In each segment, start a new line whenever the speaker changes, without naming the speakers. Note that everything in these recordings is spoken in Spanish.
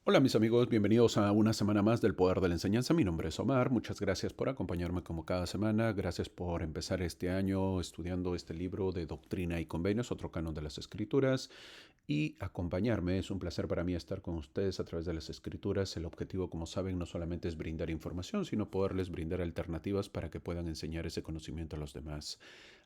Hola mis amigos, bienvenidos a una semana más del Poder de la Enseñanza. Mi nombre es Omar, muchas gracias por acompañarme como cada semana, gracias por empezar este año estudiando este libro de Doctrina y Convenios, otro canon de las Escrituras, y acompañarme. Es un placer para mí estar con ustedes a través de las Escrituras. El objetivo, como saben, no solamente es brindar información, sino poderles brindar alternativas para que puedan enseñar ese conocimiento a los demás.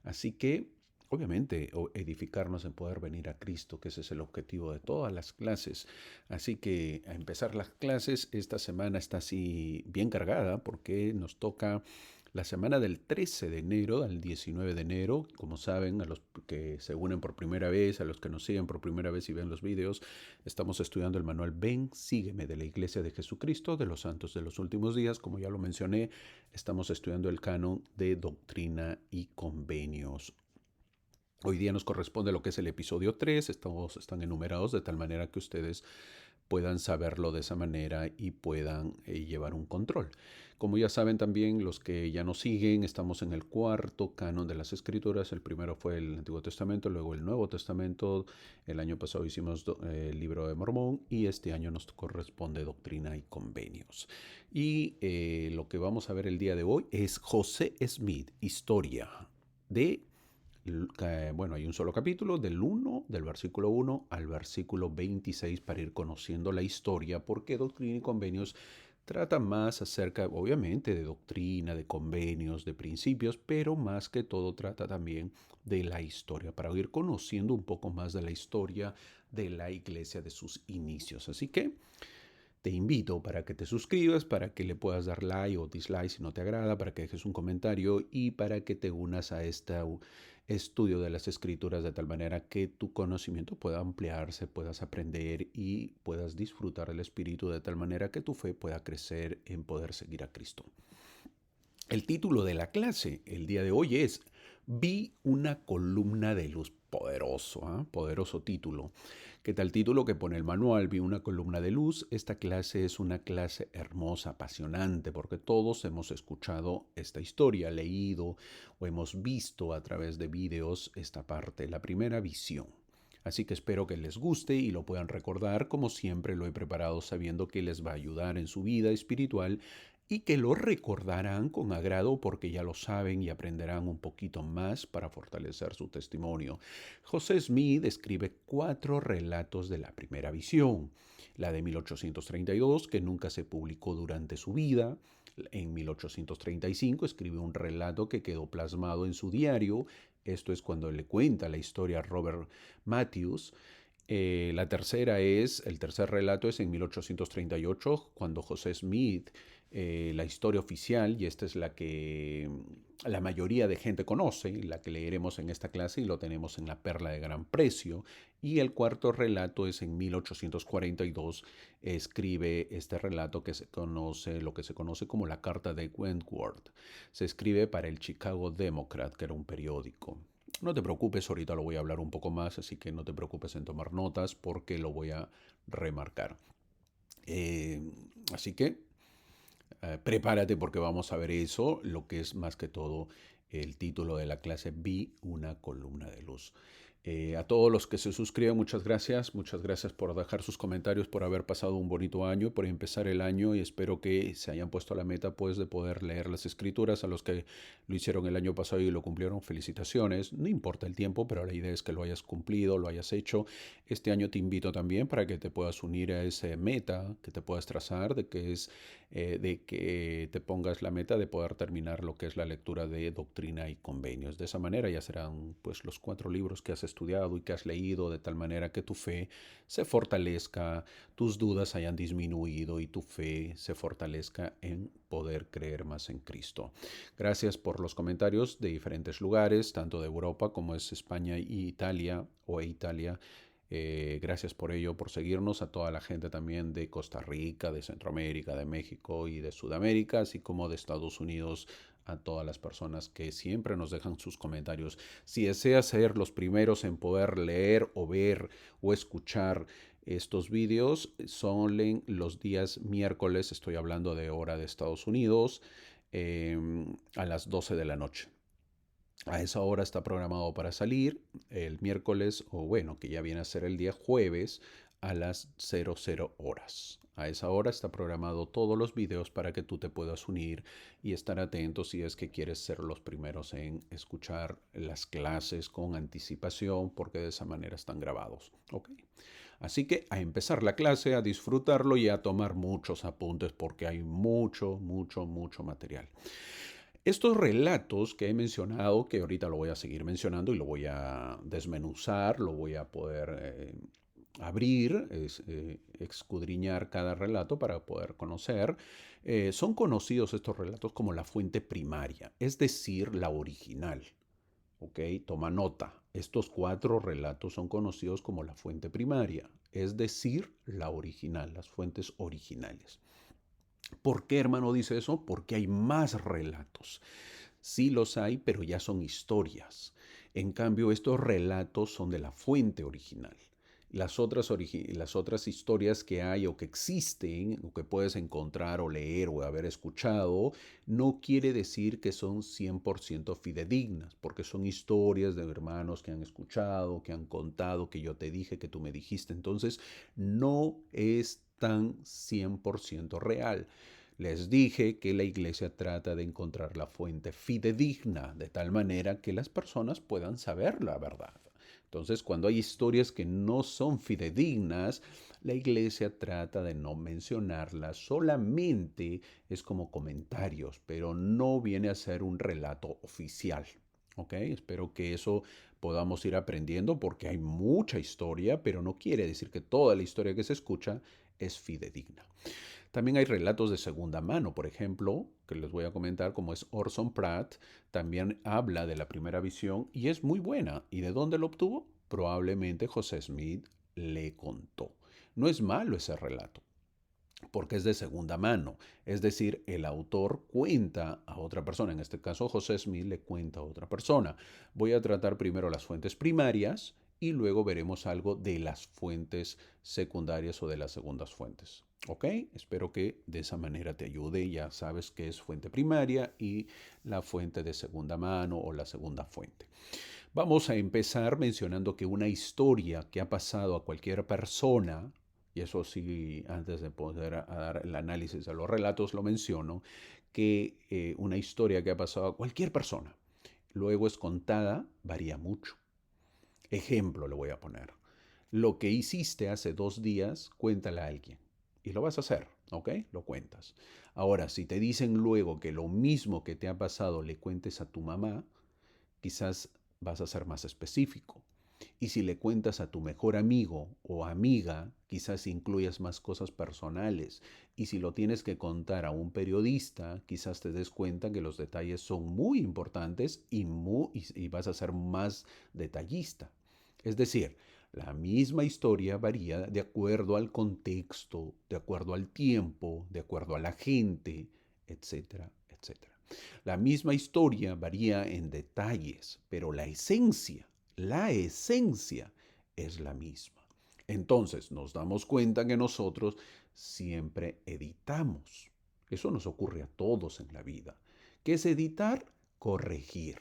Así que obviamente, edificarnos en poder venir a Cristo, que ese es el objetivo de todas las clases. Así que a empezar las clases, esta semana está así bien cargada porque nos toca la semana del 13 de enero al 19 de enero. Como saben, a los que se unen por primera vez, a los que nos siguen por primera vez y ven los videos, estamos estudiando el manual Ven, sígueme de la Iglesia de Jesucristo, de los Santos de los Últimos Días. Como ya lo mencioné, estamos estudiando el canon de Doctrina y Convenios. Hoy día nos corresponde lo que es el episodio 3. Están enumerados de tal manera que ustedes puedan saberlo de esa manera y puedan llevar un control. Como ya saben también los que ya nos siguen, estamos en el cuarto canon de las Escrituras. El primero fue el Antiguo Testamento, luego el Nuevo Testamento. El año pasado hicimos el libro de Mormón y este año nos corresponde Doctrina y Convenios. Y lo que vamos a ver el día de hoy es José Smith, historia de bueno, hay un solo capítulo del versículo 1 al versículo 26 para ir conociendo la historia, porque Doctrina y Convenios trata más acerca, obviamente, de doctrina, de convenios, de principios, pero más que todo trata también de la historia, para ir conociendo un poco más de la historia de la iglesia, de sus inicios. Así que te invito para que te suscribas, para que le puedas dar like o dislike si no te agrada, para que dejes un comentario y para que te unas a este estudio de las escrituras de tal manera que tu conocimiento pueda ampliarse, puedas aprender y puedas disfrutar del Espíritu de tal manera que tu fe pueda crecer en poder seguir a Cristo. El título de la clase el día de hoy es Vi una columna de luz. Poderoso, ¿eh? Poderoso título. ¿Qué tal título que pone el manual? Vi una columna de luz. Esta clase es una clase hermosa, apasionante, porque todos hemos escuchado esta historia, leído o hemos visto a través de videos esta parte, la primera visión. Así que espero que les guste y lo puedan recordar como siempre lo he preparado sabiendo que les va a ayudar en su vida espiritual y que lo recordarán con agrado porque ya lo saben y aprenderán un poquito más para fortalecer su testimonio. José Smith escribe 4 relatos de la primera visión, la de 1832, que nunca se publicó durante su vida. En 1835 escribe un relato que quedó plasmado en su diario. Esto es cuando le cuenta la historia a Robert Matthews. El tercer relato es en 1838, cuando José Smith, la historia oficial, y esta es la que la mayoría de gente conoce, la que leeremos en esta clase y lo tenemos en La Perla de Gran Precio. Y el cuarto relato es en 1842, escribe este relato que se conoce, lo que se conoce como la Carta de Wentworth. Se escribe para el Chicago Democrat, que era un periódico. No te preocupes, ahorita lo voy a hablar un poco más, así que no te preocupes en tomar notas porque lo voy a remarcar. Eh, Así que prepárate porque vamos a ver eso, lo que es más que todo el título de la clase Vi una columna de luz. A todos los que se suscriben, muchas gracias por dejar sus comentarios, por haber pasado un bonito año, por empezar el año y espero que se hayan puesto a la meta pues de poder leer las escrituras. A los que lo hicieron el año pasado y lo cumplieron, felicitaciones. No importa el tiempo, pero la idea es que lo hayas cumplido, lo hayas hecho. Este año te invito también para que te puedas unir a esa meta que te puedas trazar, de que te pongas la meta de poder terminar lo que es la lectura de Doctrina y Convenios. De esa manera ya serán pues los 4 libros que has estudiado y que has leído, de tal manera que tu fe se fortalezca, tus dudas hayan disminuido y tu fe se fortalezca en poder creer más en Cristo. Gracias por los comentarios de diferentes lugares, tanto de Europa como es España y Italia o Italia. Gracias por ello, por seguirnos, a toda la gente también de Costa Rica, de Centroamérica, de México y de Sudamérica, así como de Estados Unidos, a todas las personas que siempre nos dejan sus comentarios. Si deseas ser los primeros en poder leer o ver o escuchar estos vídeos, son los días miércoles, estoy hablando de hora de Estados Unidos, a las 12 de la noche. A esa hora está programado para salir el miércoles, o bueno, que ya viene a ser el día jueves, a las 00 horas. A esa hora está programado todos los videos para que tú te puedas unir y estar atento si es que quieres ser los primeros en escuchar las clases con anticipación, porque de esa manera están grabados. ¿Ok? Así que a empezar la clase, a disfrutarlo y a tomar muchos apuntes porque hay mucho, mucho, mucho material. Estos relatos que he mencionado, que ahorita lo voy a seguir mencionando y lo voy a desmenuzar, lo voy a poder abrir, escudriñar cada relato para poder conocer, son conocidos estos relatos como la fuente primaria, es decir, la original. ¿Ok? Toma nota. Estos 4 relatos son conocidos como la fuente primaria, es decir, la original, las fuentes originales. ¿Por qué, hermano, dice eso? Porque hay más relatos. Sí los hay, pero ya son historias. En cambio, estos relatos son de la fuente original. Las otras historias que hay o que existen o que puedes encontrar o leer o haber escuchado, no quiere decir que son 100% fidedignas, porque son historias de hermanos que han escuchado, que han contado, que yo te dije, que tú me dijiste. Entonces, no es tan 100% real. Les dije que la iglesia trata de encontrar la fuente fidedigna, de tal manera que las personas puedan saber la verdad. Entonces, cuando hay historias que no son fidedignas, la iglesia trata de no mencionarlas, solamente es como comentarios, pero no viene a ser un relato oficial. ¿Ok? Espero que eso podamos ir aprendiendo porque hay mucha historia, pero no quiere decir que toda la historia que se escucha es fidedigna. También hay relatos de segunda mano, por ejemplo, que les voy a comentar, como es Orson Pratt, también habla de la primera visión y es muy buena. ¿Y de dónde lo obtuvo? Probablemente José Smith le contó. No es malo ese relato, porque es de segunda mano. Es decir, el autor cuenta a otra persona. En este caso, José Smith le cuenta a otra persona. Voy a tratar primero las fuentes primarias y luego veremos algo de las fuentes secundarias o de las segundas fuentes. ¿Ok? Espero que de esa manera te ayude. Ya sabes qué es fuente primaria y la fuente de segunda mano o la segunda fuente. Vamos a empezar mencionando que una historia que ha pasado a cualquier persona, y eso sí, antes de poder dar el análisis de los relatos, lo menciono, que una historia que ha pasado a cualquier persona, luego es contada, varía mucho. Ejemplo le voy a poner. Lo que hiciste hace 2 días, cuéntale a alguien. Y lo vas a hacer, ¿ok? Lo cuentas. Ahora, si te dicen luego que lo mismo que te ha pasado le cuentes a tu mamá, quizás vas a ser más específico. Y si le cuentas a tu mejor amigo o amiga, quizás incluyas más cosas personales. Y si lo tienes que contar a un periodista, quizás te des cuenta que los detalles son muy importantes y vas a ser más detallista. Es decir, la misma historia varía de acuerdo al contexto, de acuerdo al tiempo, de acuerdo a la gente, etcétera, etcétera. La misma historia varía en detalles, pero la esencia es la misma. Entonces nos damos cuenta que nosotros siempre editamos. Eso nos ocurre a todos en la vida. ¿Qué es editar? Corregir.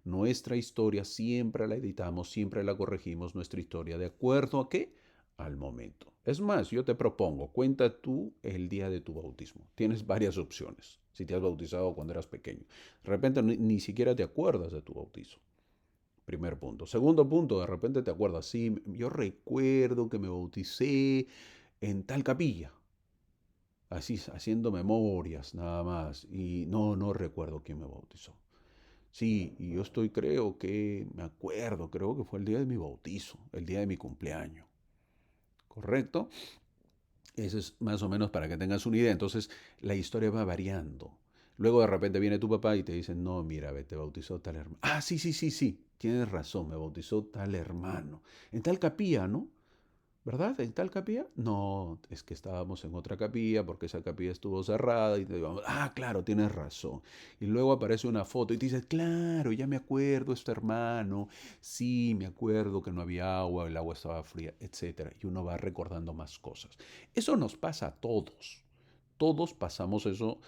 Nuestra historia siempre la editamos, siempre la corregimos, nuestra historia de acuerdo a qué? Al momento. Es más, yo te propongo, cuenta tú el día de tu bautismo. Tienes varias opciones. Si te has bautizado cuando eras pequeño. De repente ni siquiera te acuerdas de tu bautizo. Primer punto. Segundo punto, de repente te acuerdas, sí, yo recuerdo que me bauticé en tal capilla. Así, haciendo memorias nada más. Y no recuerdo quién me bautizó. Sí, y yo creo que, me acuerdo, creo que fue el día de mi bautizo, el día de mi cumpleaños. ¿Correcto? Eso es más o menos para que tengas una idea. Entonces, la historia va variando. Luego de repente viene tu papá y te dice, no, mira, te bautizó tal hermano. Ah, sí, sí, sí, sí, tienes razón, me bautizó tal hermano. En tal capilla, ¿no? ¿Verdad? ¿En tal capilla? No, es que estábamos en otra capilla porque esa capilla estuvo cerrada y te digamos, ah, claro, tienes razón. Y luego aparece una foto y te dices, claro, ya me acuerdo, este hermano, sí, me acuerdo que no había agua, el agua estaba fría, etcétera. Y uno va recordando más cosas. Eso nos pasa a todos. Todos pasamos eso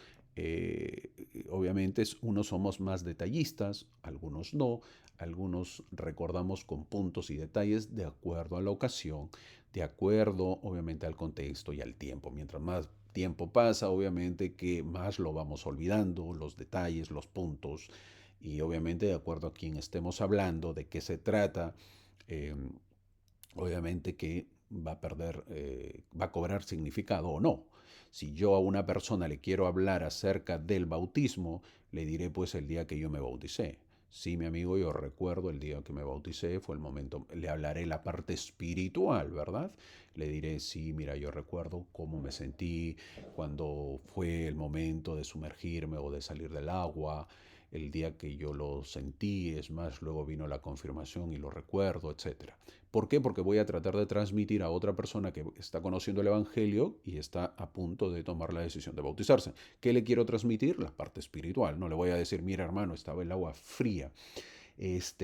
Obviamente unos somos más detallistas, algunos no, algunos recordamos con puntos y detalles de acuerdo a la ocasión, de acuerdo obviamente al contexto y al tiempo. Mientras más tiempo pasa, obviamente que más lo vamos olvidando, los detalles, los puntos, y obviamente de acuerdo a quién estemos hablando, de qué se trata, eh, obviamente que va a perder, va a cobrar significado o no. Si yo a una persona le quiero hablar acerca del bautismo, le diré pues el día que yo me bauticé. Sí, mi amigo, yo recuerdo el día que me bauticé, fue el momento, le hablaré la parte espiritual, ¿verdad? Le diré, sí, mira, yo recuerdo cómo me sentí cuando fue el momento de sumergirme o de salir del agua, el día que yo lo sentí, es más, luego vino la confirmación y lo recuerdo, etcétera. ¿Por qué? Porque voy a tratar de transmitir a otra persona que está conociendo el Evangelio y está a punto de tomar la decisión de bautizarse. ¿Qué le quiero transmitir? La parte espiritual. No le voy a decir, mira hermano, estaba el agua fría.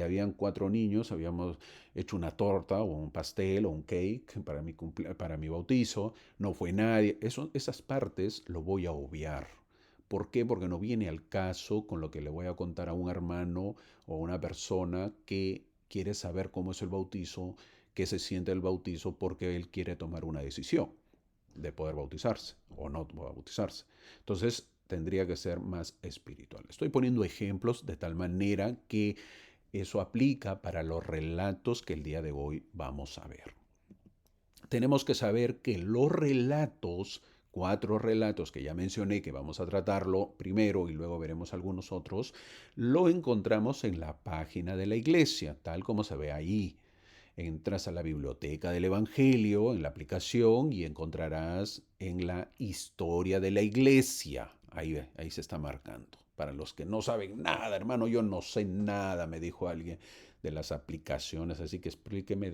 Habían 4 niños, habíamos hecho una torta o un pastel o un cake para mi bautizo, no fue nadie. Esas partes lo voy a obviar. ¿Por qué? Porque no viene al caso con lo que le voy a contar a un hermano o a una persona que quiere saber cómo es el bautizo, qué se siente el bautizo, porque él quiere tomar una decisión de poder bautizarse o no bautizarse. Entonces tendría que ser más espiritual. Estoy poniendo ejemplos de tal manera que eso aplica para los relatos que el día de hoy vamos a ver. Tenemos que saber que los relatos, 4 relatos que ya mencioné, que vamos a tratarlo primero y luego veremos algunos otros, lo encontramos en la página de la iglesia, tal como se ve ahí. Entras a la biblioteca del Evangelio, en la aplicación, y encontrarás en la historia de la iglesia. Ahí se está marcando. Para los que no saben nada, hermano, yo no sé nada, me dijo alguien de las aplicaciones, así que explíqueme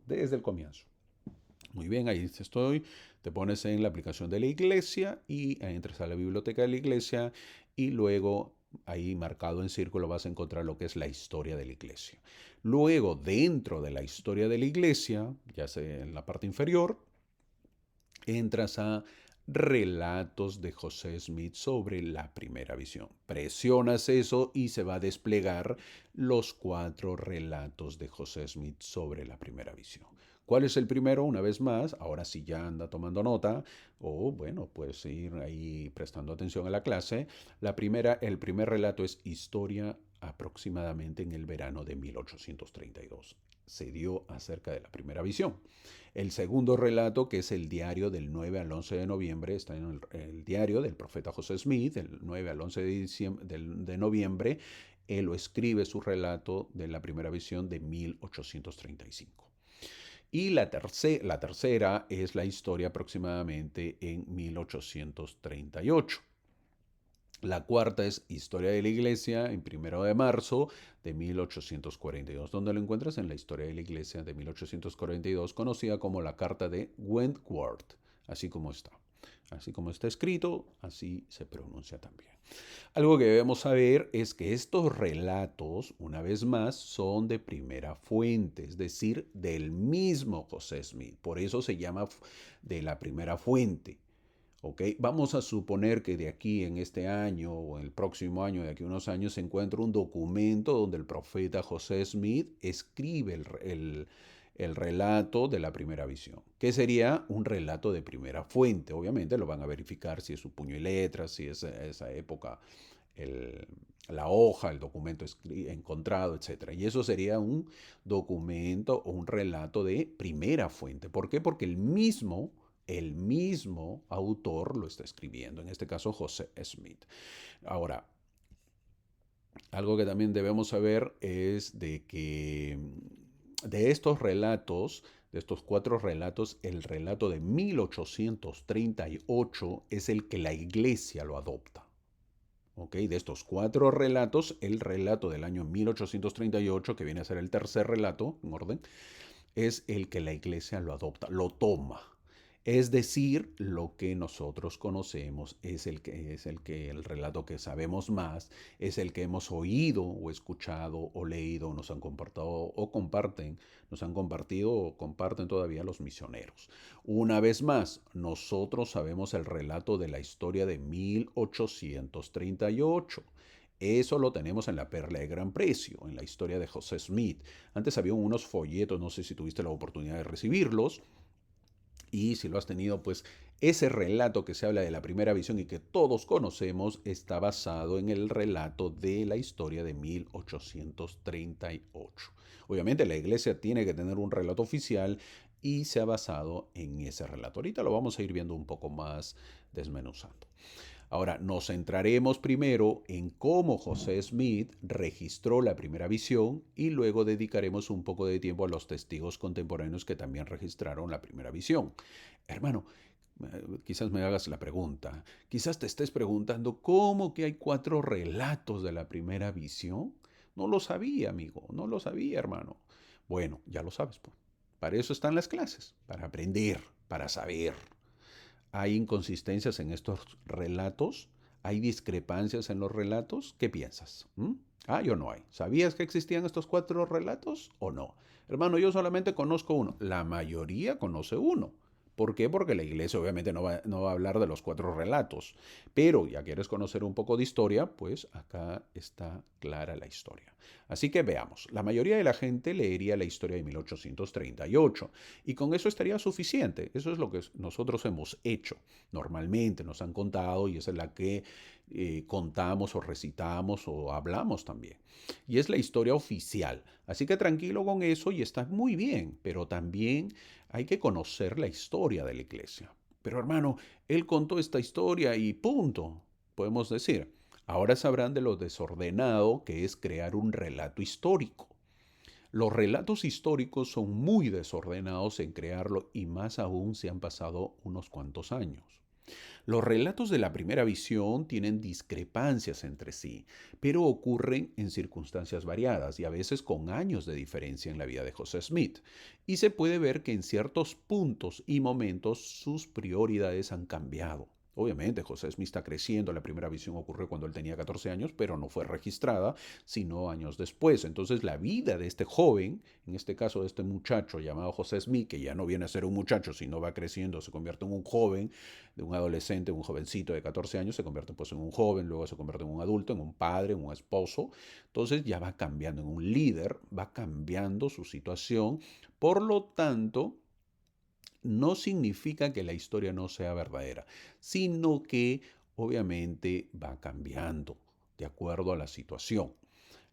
desde el comienzo. Muy bien, ahí estoy. Te pones en la aplicación de la iglesia y entras a la biblioteca de la iglesia y luego ahí marcado en círculo vas a encontrar lo que es la historia de la iglesia. Luego, dentro de la historia de la iglesia, ya sea en la parte inferior, entras a relatos de José Smith sobre la primera visión. Presionas eso y se va a desplegar los 4 relatos de José Smith sobre la primera visión. ¿Cuál es el primero? Una vez más, ahora sí ya anda tomando nota o bueno, puedes ir ahí prestando atención a la clase. El primer relato es historia aproximadamente en el verano de 1832. Se dio acerca de la primera visión. El segundo relato, que es el diario del 9 al 11 de noviembre, está en el diario del profeta José Smith, del 9 al 11 de noviembre. Él lo escribe su relato de la primera visión de 1835. Y la tercera es la historia aproximadamente en 1838. La cuarta es Historia de la Iglesia en 1 de marzo de 1842, donde lo encuentras en la Historia de la Iglesia de 1842, conocida como la Carta de Wentworth, así como está. Así como está escrito, así se pronuncia también. Algo que debemos saber es que estos relatos, una vez más, son de primera fuente, es decir, del mismo José Smith. Por eso se llama de la primera fuente. ¿Okay? Vamos a suponer que de aquí en este año o en el próximo año, de aquí a unos años, se encuentra un documento donde el profeta José Smith escribe el relato de la primera visión, que sería un relato de primera fuente. Obviamente lo van a verificar si es su puño y letra, si es esa época la hoja, el documento encontrado, etc. Y eso sería un documento o un relato de primera fuente. ¿Por qué? Porque el mismo autor lo está escribiendo, en este caso José Smith. Ahora, algo que también debemos saber es de que de estos relatos, de estos 4 relatos, el relato de 1838 es el que la iglesia lo adopta. ¿Okay? De estos 4 relatos, el relato del año 1838, que viene a ser el tercer relato en orden, es el que la iglesia lo adopta, lo toma. Es decir, lo que nosotros conocemos es el relato que sabemos más, es el que hemos oído o escuchado o leído, nos han compartido o comparten, nos han compartido o comparten todavía los misioneros. Una vez más, nosotros sabemos el relato de la historia de 1838. Eso lo tenemos en La Perla de Gran Precio, en la historia de José Smith. Antes había unos folletos, no sé si tuviste la oportunidad de recibirlos, y si lo has tenido, pues ese relato que se habla de la primera visión y que todos conocemos está basado en el relato de la historia de 1838. Obviamente la iglesia tiene que tener un relato oficial y se ha basado en ese relato. Ahorita lo vamos a ir viendo un poco más desmenuzando. Ahora, nos centraremos primero en cómo José Smith registró la primera visión y luego dedicaremos un poco de tiempo a los testigos contemporáneos que también registraron la primera visión. Hermano, quizás me hagas la pregunta, quizás te estés preguntando cómo que hay 4 relatos de la primera visión. No lo sabía, amigo, no lo sabía, hermano. Bueno, ya lo sabes, pues. Para eso están las clases, para aprender, para saber. ¿Hay inconsistencias en estos relatos? ¿Hay discrepancias en los relatos? ¿Qué piensas? ¿Hay o no hay? ¿Sabías que existían estos 4 relatos o no? Hermano, yo solamente conozco uno. La mayoría conoce uno. ¿Por qué? Porque la iglesia obviamente no va a hablar de los 4 relatos. Pero ya quieres conocer un poco de historia, pues acá está clara la historia. Así que veamos. La mayoría de la gente leería la historia de 1838 y con eso estaría suficiente. Eso es lo que nosotros hemos hecho. Normalmente nos han contado y esa es la que contamos o recitamos o hablamos también. Y es la historia oficial. Así que tranquilo con eso y está muy bien, pero también hay que conocer la historia de la iglesia. Pero hermano, él contó esta historia y punto, podemos decir. Ahora sabrán de lo desordenado que es crear un relato histórico. Los relatos históricos son muy desordenados en crearlo y más aún si han pasado unos cuantos años. Los relatos de la primera visión tienen discrepancias entre sí, pero ocurren en circunstancias variadas y a veces con años de diferencia en la vida de José Smith. Y se puede ver que en ciertos puntos y momentos sus prioridades han cambiado. Obviamente, José Smith está creciendo. La primera visión ocurrió cuando él tenía 14 años, pero no fue registrada, sino años después. Entonces, la vida de este joven, en este caso de este muchacho llamado José Smith, que ya no viene a ser un muchacho, sino va creciendo, se convierte en un joven, de un adolescente, un jovencito de 14 años, se convierte pues en un joven, luego se convierte en un adulto, en un padre, en un esposo. Entonces ya va cambiando en un líder, va cambiando su situación. Por lo tanto, no significa que la historia no sea verdadera, sino que obviamente va cambiando de acuerdo a la situación.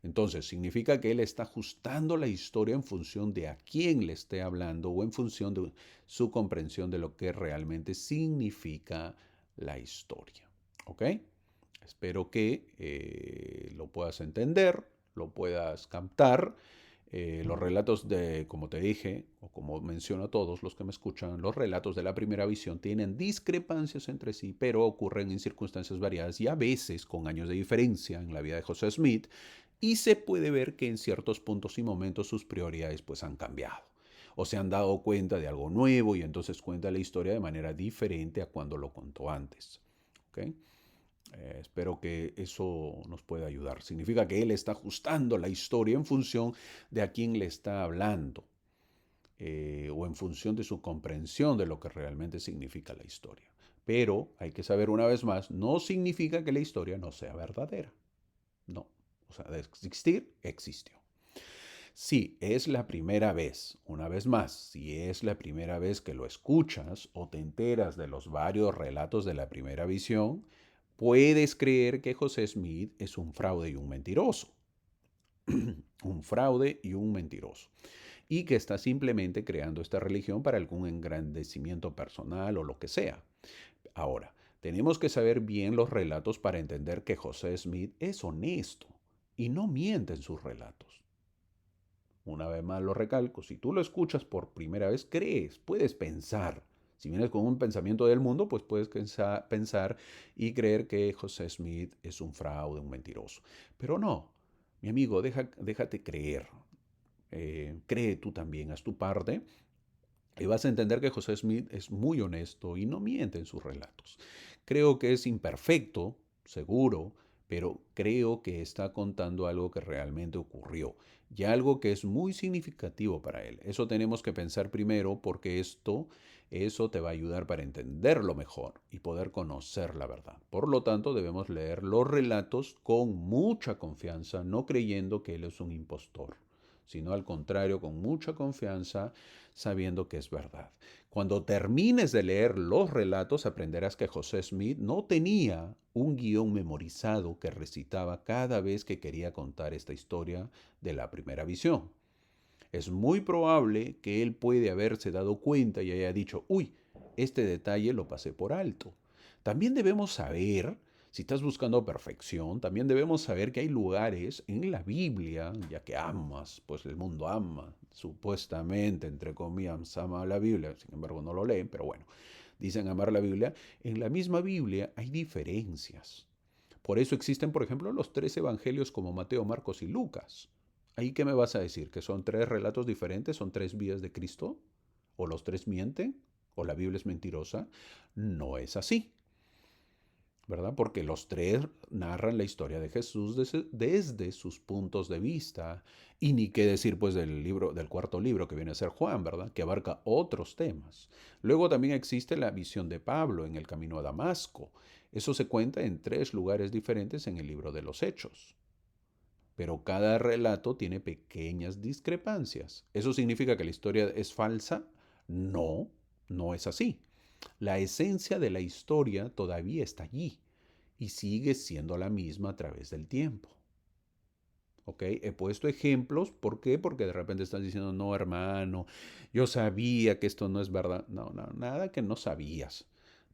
Entonces, significa que él está ajustando la historia en función de a quién le esté hablando o en función de su comprensión de lo que realmente significa la historia. ¿Ok? Espero que lo puedas entender, lo puedas captar. Los relatos de, como te dije, o como menciono a todos los que me escuchan, los relatos de la primera visión tienen discrepancias entre sí, pero ocurren en circunstancias variadas y a veces con años de diferencia en la vida de José Smith, y se puede ver que en ciertos puntos y momentos sus prioridades pues han cambiado o se han dado cuenta de algo nuevo y entonces cuenta la historia de manera diferente a cuando lo contó antes. ¿Okay? Espero que eso nos pueda ayudar. Significa que él está ajustando la historia en función de a quién le está hablando o en función de su comprensión de lo que realmente significa la historia. Pero hay que saber una vez más, no significa que la historia no sea verdadera. No. O sea, de existir, existió. Si es la primera vez, una vez más, si es la primera vez que lo escuchas o te enteras de los varios relatos de la primera visión, puedes creer que José Smith es un fraude y un mentiroso. Un fraude y un mentiroso. Y que está simplemente creando esta religión para algún engrandecimiento personal o lo que sea. Ahora, tenemos que saber bien los relatos para entender que José Smith es honesto y no miente en sus relatos. Una vez más lo recalco, si tú lo escuchas por primera vez, crees, puedes pensar. Si vienes con un pensamiento del mundo, pues puedes pensar y creer que José Smith es un fraude, un mentiroso. Pero no, mi amigo, déjate creer. Cree tú también, haz tu parte Y vas a entender que José Smith es muy honesto y no miente en sus relatos. Creo que es imperfecto, seguro, pero creo que está contando algo que realmente ocurrió y algo que es muy significativo para él. Eso tenemos que pensar primero porque eso te va a ayudar para entenderlo mejor y poder conocer la verdad. Por lo tanto, debemos leer los relatos con mucha confianza, no creyendo que él es un impostor, sino al contrario, con mucha confianza, sabiendo que es verdad. Cuando termines de leer los relatos, aprenderás que José Smith no tenía un guión memorizado que recitaba cada vez que quería contar esta historia de la primera visión. Es muy probable que él puede haberse dado cuenta y haya dicho, uy, este detalle lo pasé por alto. También debemos saber, si estás buscando perfección, también debemos saber que hay lugares en la Biblia, ya que amas, pues el mundo ama, supuestamente, entre comillas, ama la Biblia, sin embargo no lo leen, pero bueno, dicen amar la Biblia. En la misma Biblia hay diferencias. Por eso existen, por ejemplo, los tres evangelios como Mateo, Marcos y Lucas. ¿Ahí qué me vas a decir? ¿Que son tres relatos diferentes? ¿Son tres vías de Cristo? ¿O los tres mienten? ¿O la Biblia es mentirosa? No es así, ¿verdad? Porque los tres narran la historia de Jesús desde sus puntos de vista. Y ni qué decir pues del libro, del cuarto libro que viene a ser Juan, ¿verdad? Que abarca otros temas. Luego también existe la visión de Pablo en el camino a Damasco. Eso se cuenta en tres lugares diferentes en el libro de los Hechos. Pero cada relato tiene pequeñas discrepancias. ¿Eso significa que la historia es falsa? No, no es así. La esencia de la historia todavía está allí y sigue siendo la misma a través del tiempo. ¿Ok? He puesto ejemplos. ¿Por qué? Porque de repente estás diciendo, no, hermano, yo sabía que esto no es verdad. No, no, nada que no sabías.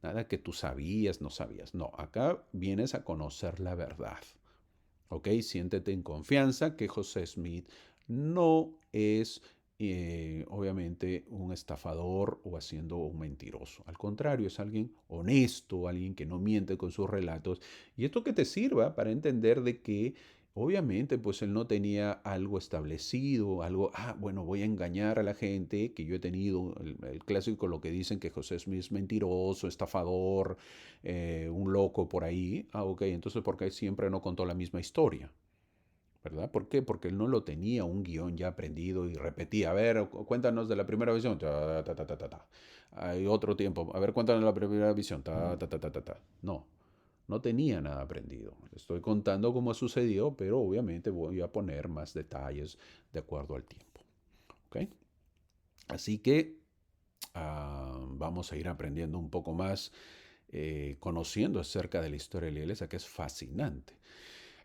Nada que tú sabías, no sabías. No, acá vienes a conocer la verdad. ¿Ok? Siéntete en confianza que José Smith no es obviamente un estafador o haciendo un mentiroso. Al contrario, es alguien honesto, alguien que no miente con sus relatos. Y esto que te sirva para entender de que obviamente pues él no tenía algo establecido, algo, bueno, voy a engañar a la gente, que yo he tenido el clásico, lo que dicen que José Smith es mentiroso, estafador, un loco por ahí. Ok, entonces ¿por qué siempre no contó la misma historia? ¿Verdad? ¿Por qué? Porque él no lo tenía un guión ya aprendido y repetía. A ver, cuéntanos de la primera visión. Ta, ta, ta, ta, ta, ta. Hay otro tiempo. A ver, cuéntanos de la primera visión. Ta, ta, ta, ta, ta, ta. No, no tenía nada aprendido. Estoy contando cómo sucedió, pero obviamente voy a poner más detalles de acuerdo al tiempo. ¿Ok? Así que vamos a ir aprendiendo un poco más, conociendo acerca de la historia de la iglesia, que es fascinante.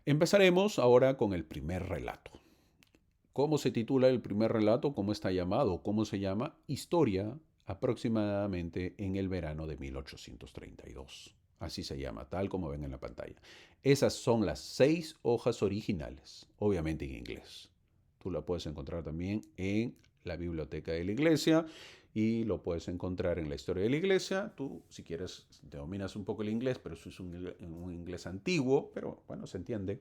Empezaremos ahora con el primer relato. ¿Cómo se titula el primer relato? ¿Cómo está llamado? ¿Cómo se llama? Historia aproximadamente en el verano de 1832. Así se llama, tal como ven en la pantalla. Esas son las 6 hojas originales, obviamente en inglés. Tú la puedes encontrar también en la biblioteca de la iglesia y lo puedes encontrar en la historia de la iglesia. Tú, si quieres, te dominas un poco el inglés, pero eso es un inglés antiguo, pero bueno, se entiende.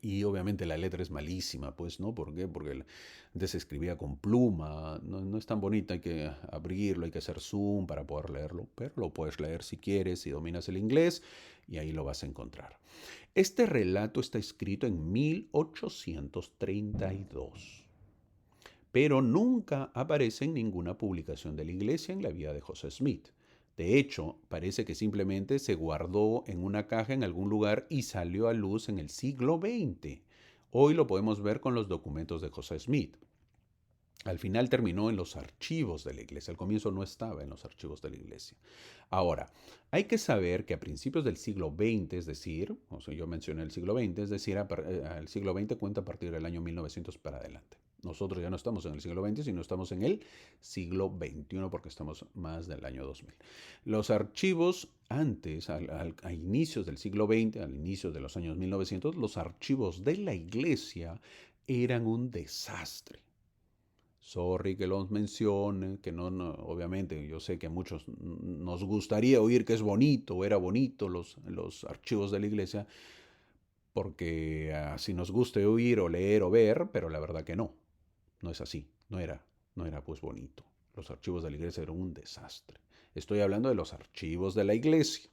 Y obviamente la letra es malísima, pues, ¿no? ¿Por qué? Porque antes se escribía con pluma, no, no es tan bonita, hay que abrirlo, hay que hacer zoom para poder leerlo, pero lo puedes leer si quieres, si dominas el inglés, y ahí lo vas a encontrar. Este relato está escrito en 1832, pero nunca aparece en ninguna publicación de la iglesia en la vida de José Smith. De hecho, parece que simplemente se guardó en una caja en algún lugar y salió a luz en el siglo XX. Hoy lo podemos ver con los documentos de José Smith. Al final terminó en los archivos de la iglesia. Al comienzo no estaba en los archivos de la iglesia. Ahora, hay que saber que a principios del siglo XX, es decir, o sea, yo mencioné el siglo XX, es decir, el siglo XX cuenta a partir del año 1900 para adelante. Nosotros ya no estamos en el siglo XX, sino estamos en el siglo XXI porque estamos más del año 2000. Los archivos antes, a inicios del siglo XX, al inicio de los años 1900, los archivos de la iglesia eran un desastre. Sorry que los mencione, que obviamente yo sé que a muchos nos gustaría oír que es bonito, era bonito los archivos de la iglesia, porque así nos guste oír o leer o ver, pero la verdad que no, no es así, no era pues bonito. Los archivos de la iglesia eran un desastre. Estoy hablando de los archivos de la iglesia.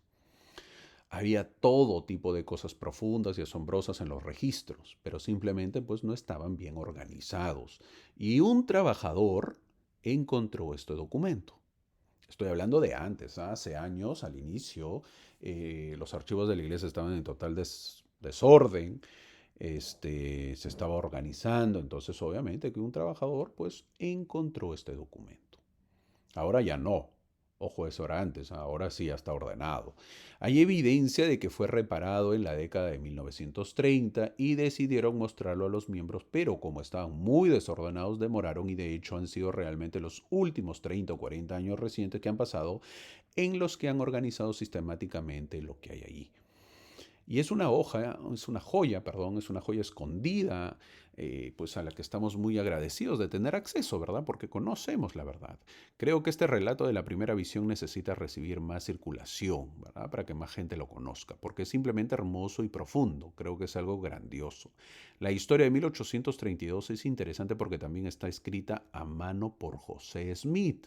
Había todo tipo de cosas profundas y asombrosas en los registros, pero simplemente pues no estaban bien organizados. Y un trabajador encontró este documento. Estoy hablando de antes, hace años, al inicio, los archivos de la iglesia estaban en total desorden, se estaba organizando, entonces obviamente que un trabajador pues encontró este documento. Ahora ya no. Ojo, eso era antes, ahora sí ya está ordenado. Hay evidencia de que fue reparado en la década de 1930 y decidieron mostrarlo a los miembros, pero como estaban muy desordenados, demoraron y de hecho han sido realmente los últimos 30 o 40 años recientes que han pasado en los que han organizado sistemáticamente lo que hay ahí. Y es una joya, perdón, es una joya escondida, pues a la que estamos muy agradecidos de tener acceso, ¿verdad? Porque conocemos la verdad. Creo que este relato de la primera visión necesita recibir más circulación, ¿verdad? Para que más gente lo conozca, porque es simplemente hermoso y profundo. Creo que es algo grandioso. La historia de 1832 es interesante porque también está escrita a mano por José Smith.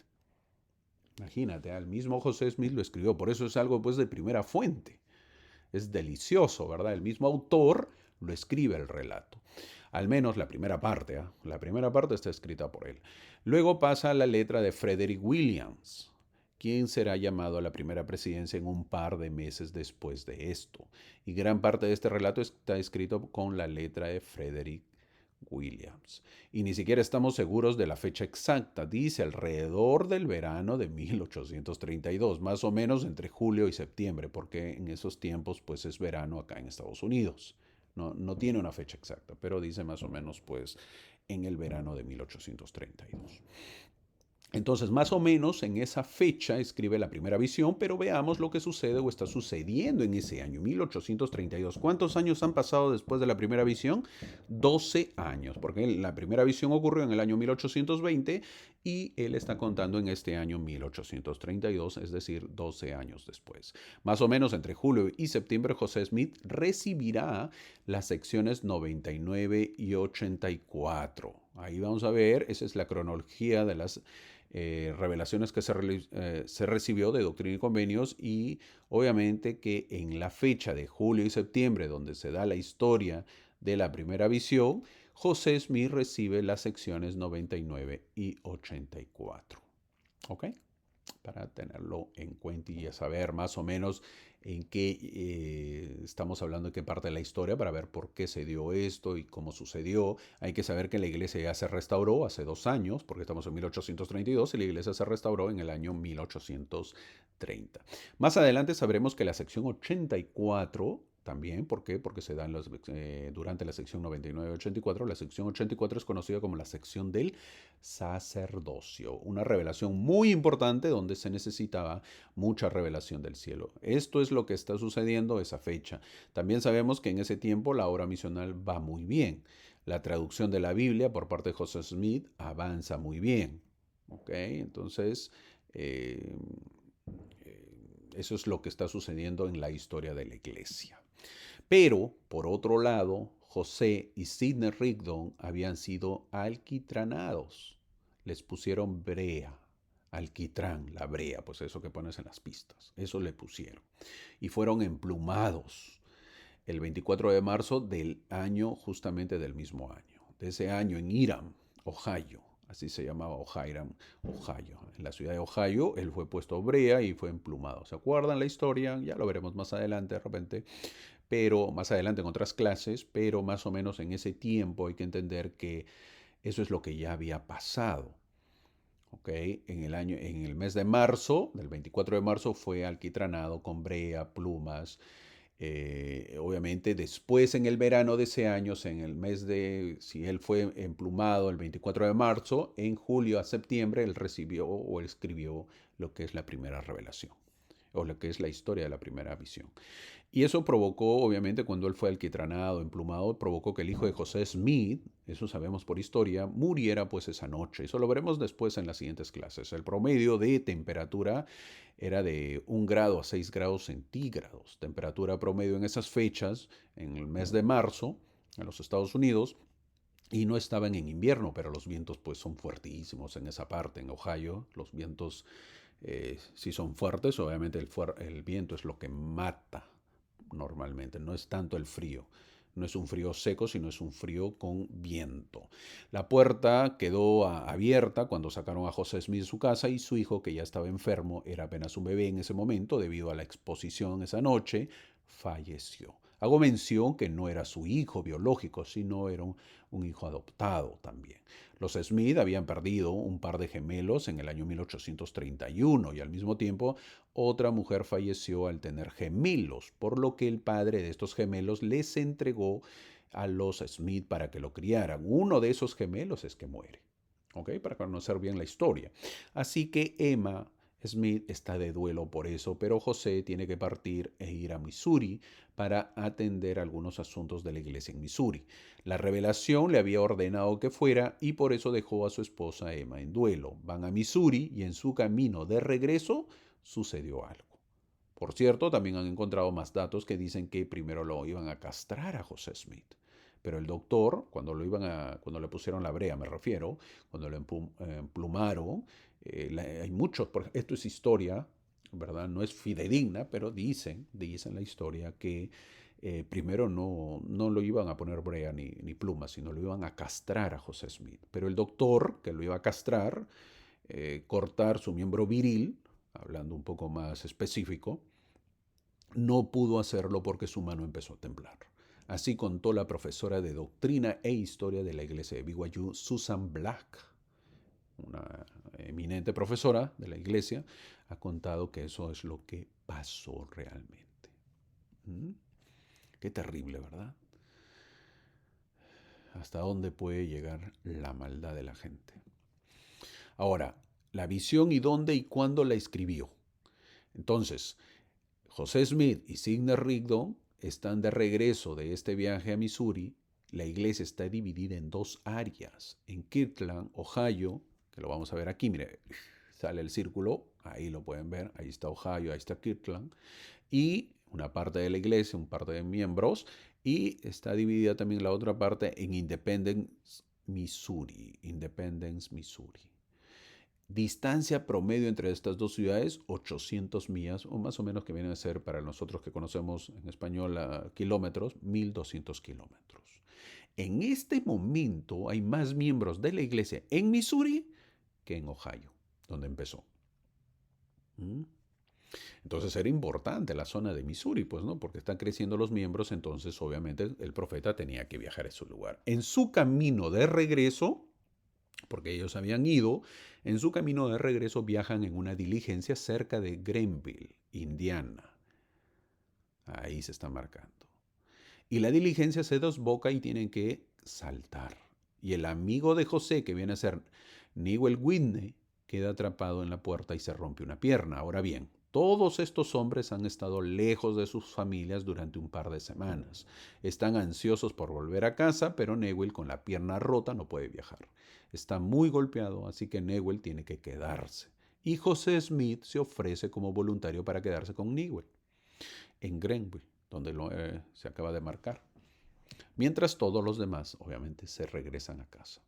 Imagínate, el mismo José Smith lo escribió, por eso es algo pues de primera fuente. Es delicioso, ¿verdad? El mismo autor lo escribe el relato. Al menos la primera parte, ¿eh? La primera parte está escrita por él. Luego pasa a la letra de Frederick Williams, quien será llamado a la primera presidencia en un par de meses después de esto. Y gran parte de este relato está escrito con la letra de Frederick Williams. Y ni siquiera estamos seguros de la fecha exacta. Dice alrededor del verano de 1832, más o menos entre julio y septiembre, porque en esos tiempos pues es verano acá en Estados Unidos. No tiene una fecha exacta, pero dice más o menos pues en el verano de 1832. Entonces, más o menos en esa fecha escribe la primera visión, pero veamos lo que sucede o está sucediendo en ese año, 1832. ¿Cuántos años han pasado después de la primera visión? 12 años, porque la primera visión ocurrió en el año 1820 y él está contando en este año 1832, es decir, 12 años después. Más o menos entre julio y septiembre, José Smith recibirá las secciones 99 y 84. Ahí vamos a ver, esa es la cronología de las revelaciones que se recibió de Doctrina y Convenios y obviamente que en la fecha de julio y septiembre donde se da la historia de la primera visión, José Smith recibe las secciones 99 y 84. ¿Ok? Para tenerlo en cuenta y saber más o menos en qué estamos hablando, en qué parte de la historia, para ver por qué se dio esto y cómo sucedió. Hay que saber que la iglesia ya se restauró hace 2 años, porque estamos en 1832 y la iglesia se restauró en el año 1830. Más adelante sabremos que la sección 84 también, ¿por qué? Porque se dan durante la sección 99-84. La sección 84 es conocida como la sección del sacerdocio, una revelación muy importante donde se necesitaba mucha revelación del cielo. Esto es lo que está sucediendo esa fecha. También sabemos que en ese tiempo la obra misional va muy bien. La traducción de la Biblia por parte de José Smith avanza muy bien. ¿Ok? Entonces, eh, eso es lo que está sucediendo en la historia de la iglesia. Pero, por otro lado, José y Sidney Rigdon habían sido alquitranados. Les pusieron brea, alquitrán, la brea, pues eso que pones en las pistas. Eso le pusieron. Y fueron emplumados el 24 de marzo del año, justamente del mismo año. De ese año en Hiram, Ohio. Así se llamaba Ohio. En la ciudad de Ohio, él fue puesto brea y fue emplumado. ¿Se acuerdan la historia? Ya lo veremos más adelante de repente, pero más adelante en otras clases, pero más o menos en ese tiempo hay que entender que eso es lo que ya había pasado. ¿Okay? En el mes de marzo, del 24 de marzo, fue alquitranado con brea, plumas. Obviamente después en el verano de ese año, en el mes de, si él fue emplumado el 24 de marzo, en julio a septiembre él recibió o escribió lo que es la primera revelación, o lo que es la historia de la primera visión. Y eso provocó, obviamente, cuando él fue alquitranado, emplumado, provocó que el hijo de José Smith, eso sabemos por historia, muriera pues esa noche. Eso lo veremos después en las siguientes clases. El promedio de temperatura era de 1 grado a 6 grados centígrados. Temperatura promedio en esas fechas, en el mes de marzo, en los Estados Unidos, y no estaban en invierno, pero los vientos pues son fuertísimos en esa parte, en Ohio. Los vientos sí son fuertes, obviamente el viento es lo que mata normalmente, no es tanto el frío. No es un frío seco, sino es un frío con viento. La puerta quedó abierta cuando sacaron a José Smith de su casa y su hijo, que ya estaba enfermo, era apenas un bebé en ese momento, debido a la exposición esa noche, falleció. Hago mención que no era su hijo biológico, sino era un hijo adoptado también. Los Smith habían perdido un par de gemelos en el año 1831 y al mismo tiempo otra mujer falleció al tener gemelos, por lo que el padre de estos gemelos les entregó a los Smith para que lo criaran. Uno de esos gemelos es que muere, ¿ok? Para conocer bien la historia. Así que Emma Smith está de duelo por eso, pero José tiene que partir e ir a Missouri para atender algunos asuntos de la iglesia en Missouri. La revelación le había ordenado que fuera y por eso dejó a su esposa Emma en duelo. Van a Missouri y en su camino de regreso sucedió algo. Por cierto, también han encontrado más datos que dicen que primero lo iban a castrar a José Smith. Pero el doctor, cuando le pusieron la brea, me refiero, cuando lo emplumaron, hay muchos, esto es historia, ¿verdad? No es fidedigna, pero dicen la historia que primero no lo iban a poner brea ni pluma, sino lo iban a castrar a José Smith. Pero el doctor que lo iba a castrar, cortar su miembro viril, hablando un poco más específico, no pudo hacerlo porque su mano empezó a temblar. Así contó la profesora de Doctrina e Historia de la Iglesia de BYU, Susan Black, una eminente profesora de la Iglesia, ha contado que eso es lo que pasó realmente. ¿Mm? Qué terrible, ¿verdad? Hasta dónde puede llegar la maldad de la gente. Ahora, la visión y dónde y cuándo la escribió. Entonces, José Smith y Sidney Rigdon están de regreso de este viaje a Missouri. La iglesia está dividida en dos áreas. En Kirtland, Ohio, que lo vamos a ver aquí, mire, sale el círculo, ahí lo pueden ver, ahí está Ohio, ahí está Kirtland. Y una parte de la iglesia, un par de miembros, y está dividida también la otra parte en Independence, Missouri. Independence, Missouri. Distancia promedio entre estas dos ciudades, 800 millas, o más o menos que vienen a ser para nosotros que conocemos en español kilómetros, 1200 kilómetros. En este momento hay más miembros de la iglesia en Missouri que en Ohio, donde empezó. ¿Mm? Entonces era importante la zona de Missouri, pues, ¿no? Porque están creciendo los miembros, entonces obviamente el profeta tenía que viajar a ese lugar. En su camino de regreso, porque ellos habían ido, en su camino de regreso viajan en una diligencia cerca de Greenville, Indiana. Ahí se está marcando. Y la diligencia se desboca y tienen que saltar. Y el amigo de José, que viene a ser Newell Whitney, queda atrapado en la puerta y se rompe una pierna. Ahora bien, todos estos hombres han estado lejos de sus familias durante un par de semanas. Están ansiosos por volver a casa, pero Newell, con la pierna rota, no puede viajar. Está muy golpeado, así que Newell tiene que quedarse. Y José Smith se ofrece como voluntario para quedarse con Newell en Greenville, donde se acaba de marcar. Mientras todos los demás, obviamente, se regresan a casa.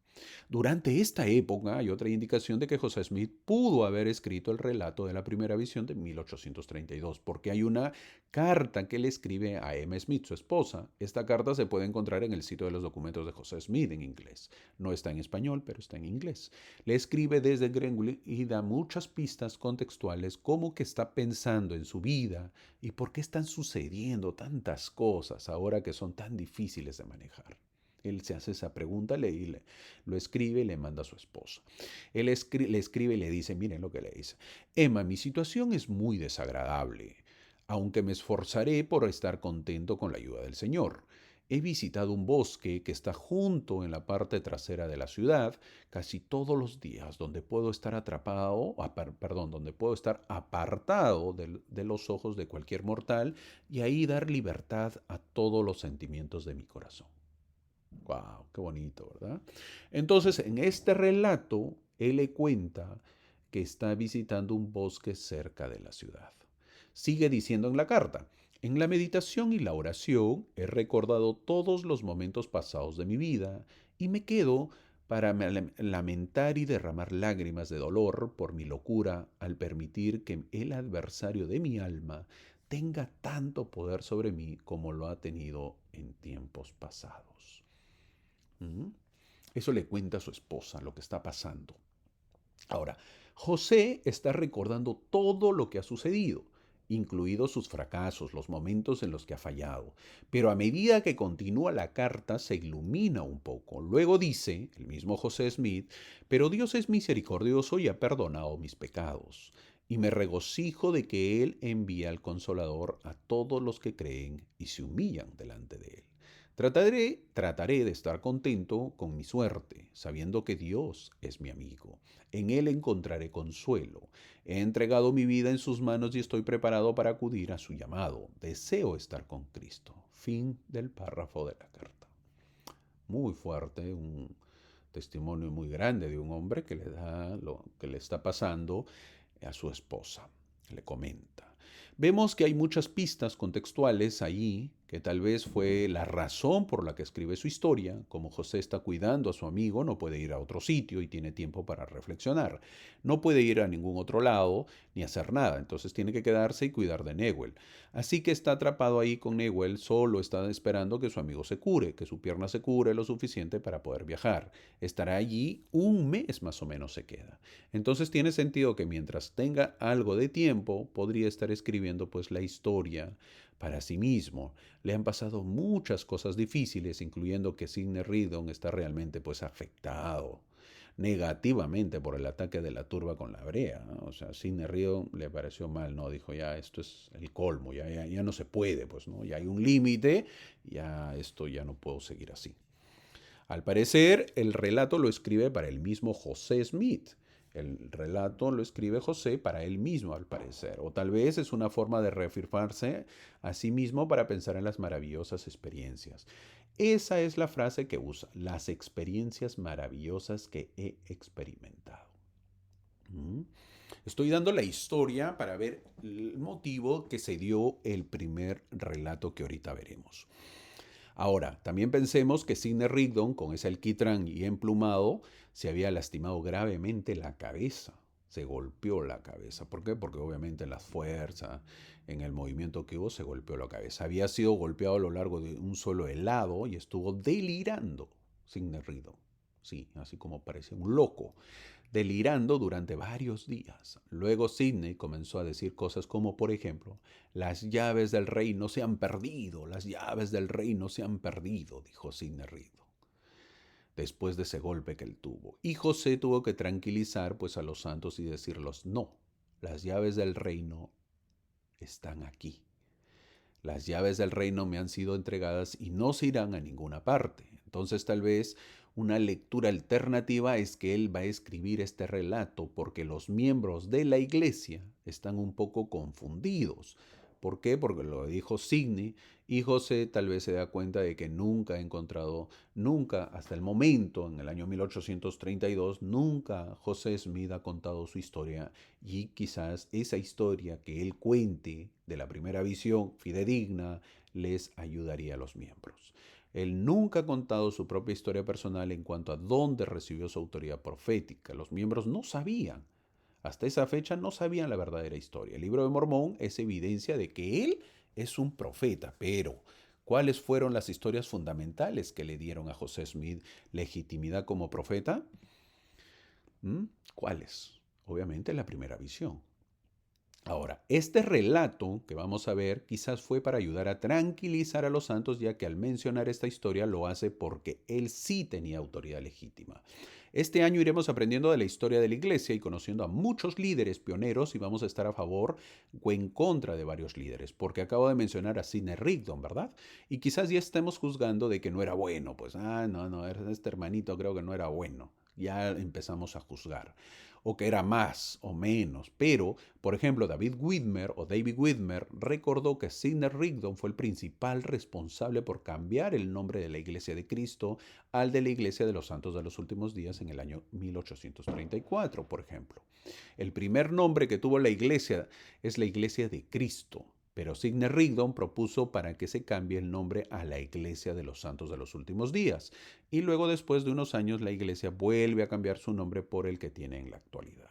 Durante esta época hay otra indicación de que José Smith pudo haber escrito el relato de la primera visión de 1832, porque hay una carta que le escribe a Emma Smith, su esposa. Esta carta se puede encontrar en el sitio de los documentos de José Smith en inglés. No está en español, pero está en inglés. Le escribe desde Greenville y da muchas pistas contextuales como que está pensando en su vida y por qué están sucediendo tantas cosas ahora que son tan difíciles de manejar. Él se hace esa pregunta, lo escribe y le manda a su esposa. Él le escribe y le dice, miren lo que le dice. Emma, mi situación es muy desagradable, aunque me esforzaré por estar contento con la ayuda del Señor. He visitado un bosque que está junto en la parte trasera de la ciudad casi todos los días, donde puedo estar donde puedo estar apartado de los ojos de cualquier mortal y ahí dar libertad a todos los sentimientos de mi corazón. Wow, qué bonito, ¿verdad? Entonces, en este relato, él le cuenta que está visitando un bosque cerca de la ciudad. Sigue diciendo en la carta, en la meditación y la oración he recordado todos los momentos pasados de mi vida y me quedo para lamentar y derramar lágrimas de dolor por mi locura al permitir que el adversario de mi alma tenga tanto poder sobre mí como lo ha tenido en tiempos pasados. ¿Mm? Eso le cuenta a su esposa lo que está pasando. Ahora, José está recordando todo lo que ha sucedido, incluidos sus fracasos, los momentos en los que ha fallado. Pero a medida que continúa la carta se ilumina un poco. Luego dice, el mismo José Smith, pero Dios es misericordioso y ha perdonado mis pecados. Y me regocijo de que Él envía al Consolador a todos los que creen y se humillan delante de Él. Trataré de estar contento con mi suerte, sabiendo que Dios es mi amigo. En Él encontraré consuelo. He entregado mi vida en sus manos y estoy preparado para acudir a su llamado. Deseo estar con Cristo. Fin del párrafo de la carta. Muy fuerte, un testimonio muy grande de un hombre que le da lo que le está pasando a su esposa. Le comenta. Vemos que hay muchas pistas contextuales allí, que tal vez fue la razón por la que escribe su historia. Como José está cuidando a su amigo, no puede ir a otro sitio y tiene tiempo para reflexionar. No puede ir a ningún otro lado ni hacer nada, entonces tiene que quedarse y cuidar de Newell. Así que está atrapado ahí con Newell, solo está esperando que su amigo se cure, que su pierna se cure lo suficiente para poder viajar. Estará allí un mes más o menos se queda. Entonces tiene sentido que mientras tenga algo de tiempo, podría estar escribiendo pues la historia para sí mismo. Le han pasado muchas cosas difíciles, incluyendo que Sidney Rigdon está realmente pues afectado negativamente por el ataque de la turba con la brea, ¿no? O sea, Sidney Rigdon le pareció mal, ¿no? Dijo, ya esto es el colmo, ya no se puede, pues, ¿no? Ya hay un límite, ya esto ya no puedo seguir así. Al parecer, el relato lo escribe para el mismo José Smith. El relato lo escribe José para él mismo, al parecer. O tal vez es una forma de reafirmarse a sí mismo para pensar en las maravillosas experiencias. Esa es la frase que usa, las experiencias maravillosas que he experimentado. ¿Mm? Estoy dando la historia para ver el motivo que se dio el primer relato que ahorita veremos. Ahora, también pensemos que Sidney Rigdon, con ese alquitrán y emplumado, se había lastimado gravemente la cabeza. Se golpeó la cabeza. ¿Por qué? Porque obviamente la fuerza, en el movimiento que hubo, se golpeó la cabeza. Había sido golpeado a lo largo de un solo helado y estuvo delirando Sidney Rigdon. Sí, así como parecía un loco delirando durante varios días. Luego Sidney comenzó a decir cosas como, por ejemplo, las llaves del reino se han perdido, las llaves del reino se han perdido, dijo Sidney Rigdon, después de ese golpe que él tuvo. Y José tuvo que tranquilizar pues a los santos y decirlos, no, las llaves del reino están aquí. Las llaves del reino me han sido entregadas y no se irán a ninguna parte. Entonces tal vez una lectura alternativa es que él va a escribir este relato porque los miembros de la iglesia están un poco confundidos. ¿Por qué? Porque lo dijo Sidney y José tal vez se da cuenta de que nunca ha encontrado, nunca hasta el momento, en el año 1832, nunca José Smith ha contado su historia y quizás esa historia que él cuente de la primera visión fidedigna les ayudaría a los miembros. Él nunca ha contado su propia historia personal en cuanto a dónde recibió su autoridad profética. Los miembros no sabían. Hasta esa fecha no sabían la verdadera historia. El libro de Mormón es evidencia de que él es un profeta, pero ¿cuáles fueron las historias fundamentales que le dieron a José Smith legitimidad como profeta? ¿Cuáles? Obviamente la primera visión. Ahora, este relato que vamos a ver quizás fue para ayudar a tranquilizar a los santos, ya que al mencionar esta historia lo hace porque él sí tenía autoridad legítima. Este año iremos aprendiendo de la historia de la iglesia y conociendo a muchos líderes pioneros y vamos a estar a favor o en contra de varios líderes, porque acabo de mencionar a Sidney Rigdon, ¿verdad? Y quizás ya estemos juzgando de que no era bueno, pues, no, este hermanito creo que no era bueno. Ya empezamos a juzgar o que era más o menos, pero, por ejemplo, David Widmer recordó que Sidney Rigdon fue el principal responsable por cambiar el nombre de la Iglesia de Cristo al de la Iglesia de los Santos de los Últimos Días en el año 1834, por ejemplo. El primer nombre que tuvo la Iglesia es la Iglesia de Cristo. Pero Sidney Rigdon propuso para que se cambie el nombre a la Iglesia de los Santos de los Últimos Días. Y luego, después de unos años, la iglesia vuelve a cambiar su nombre por el que tiene en la actualidad.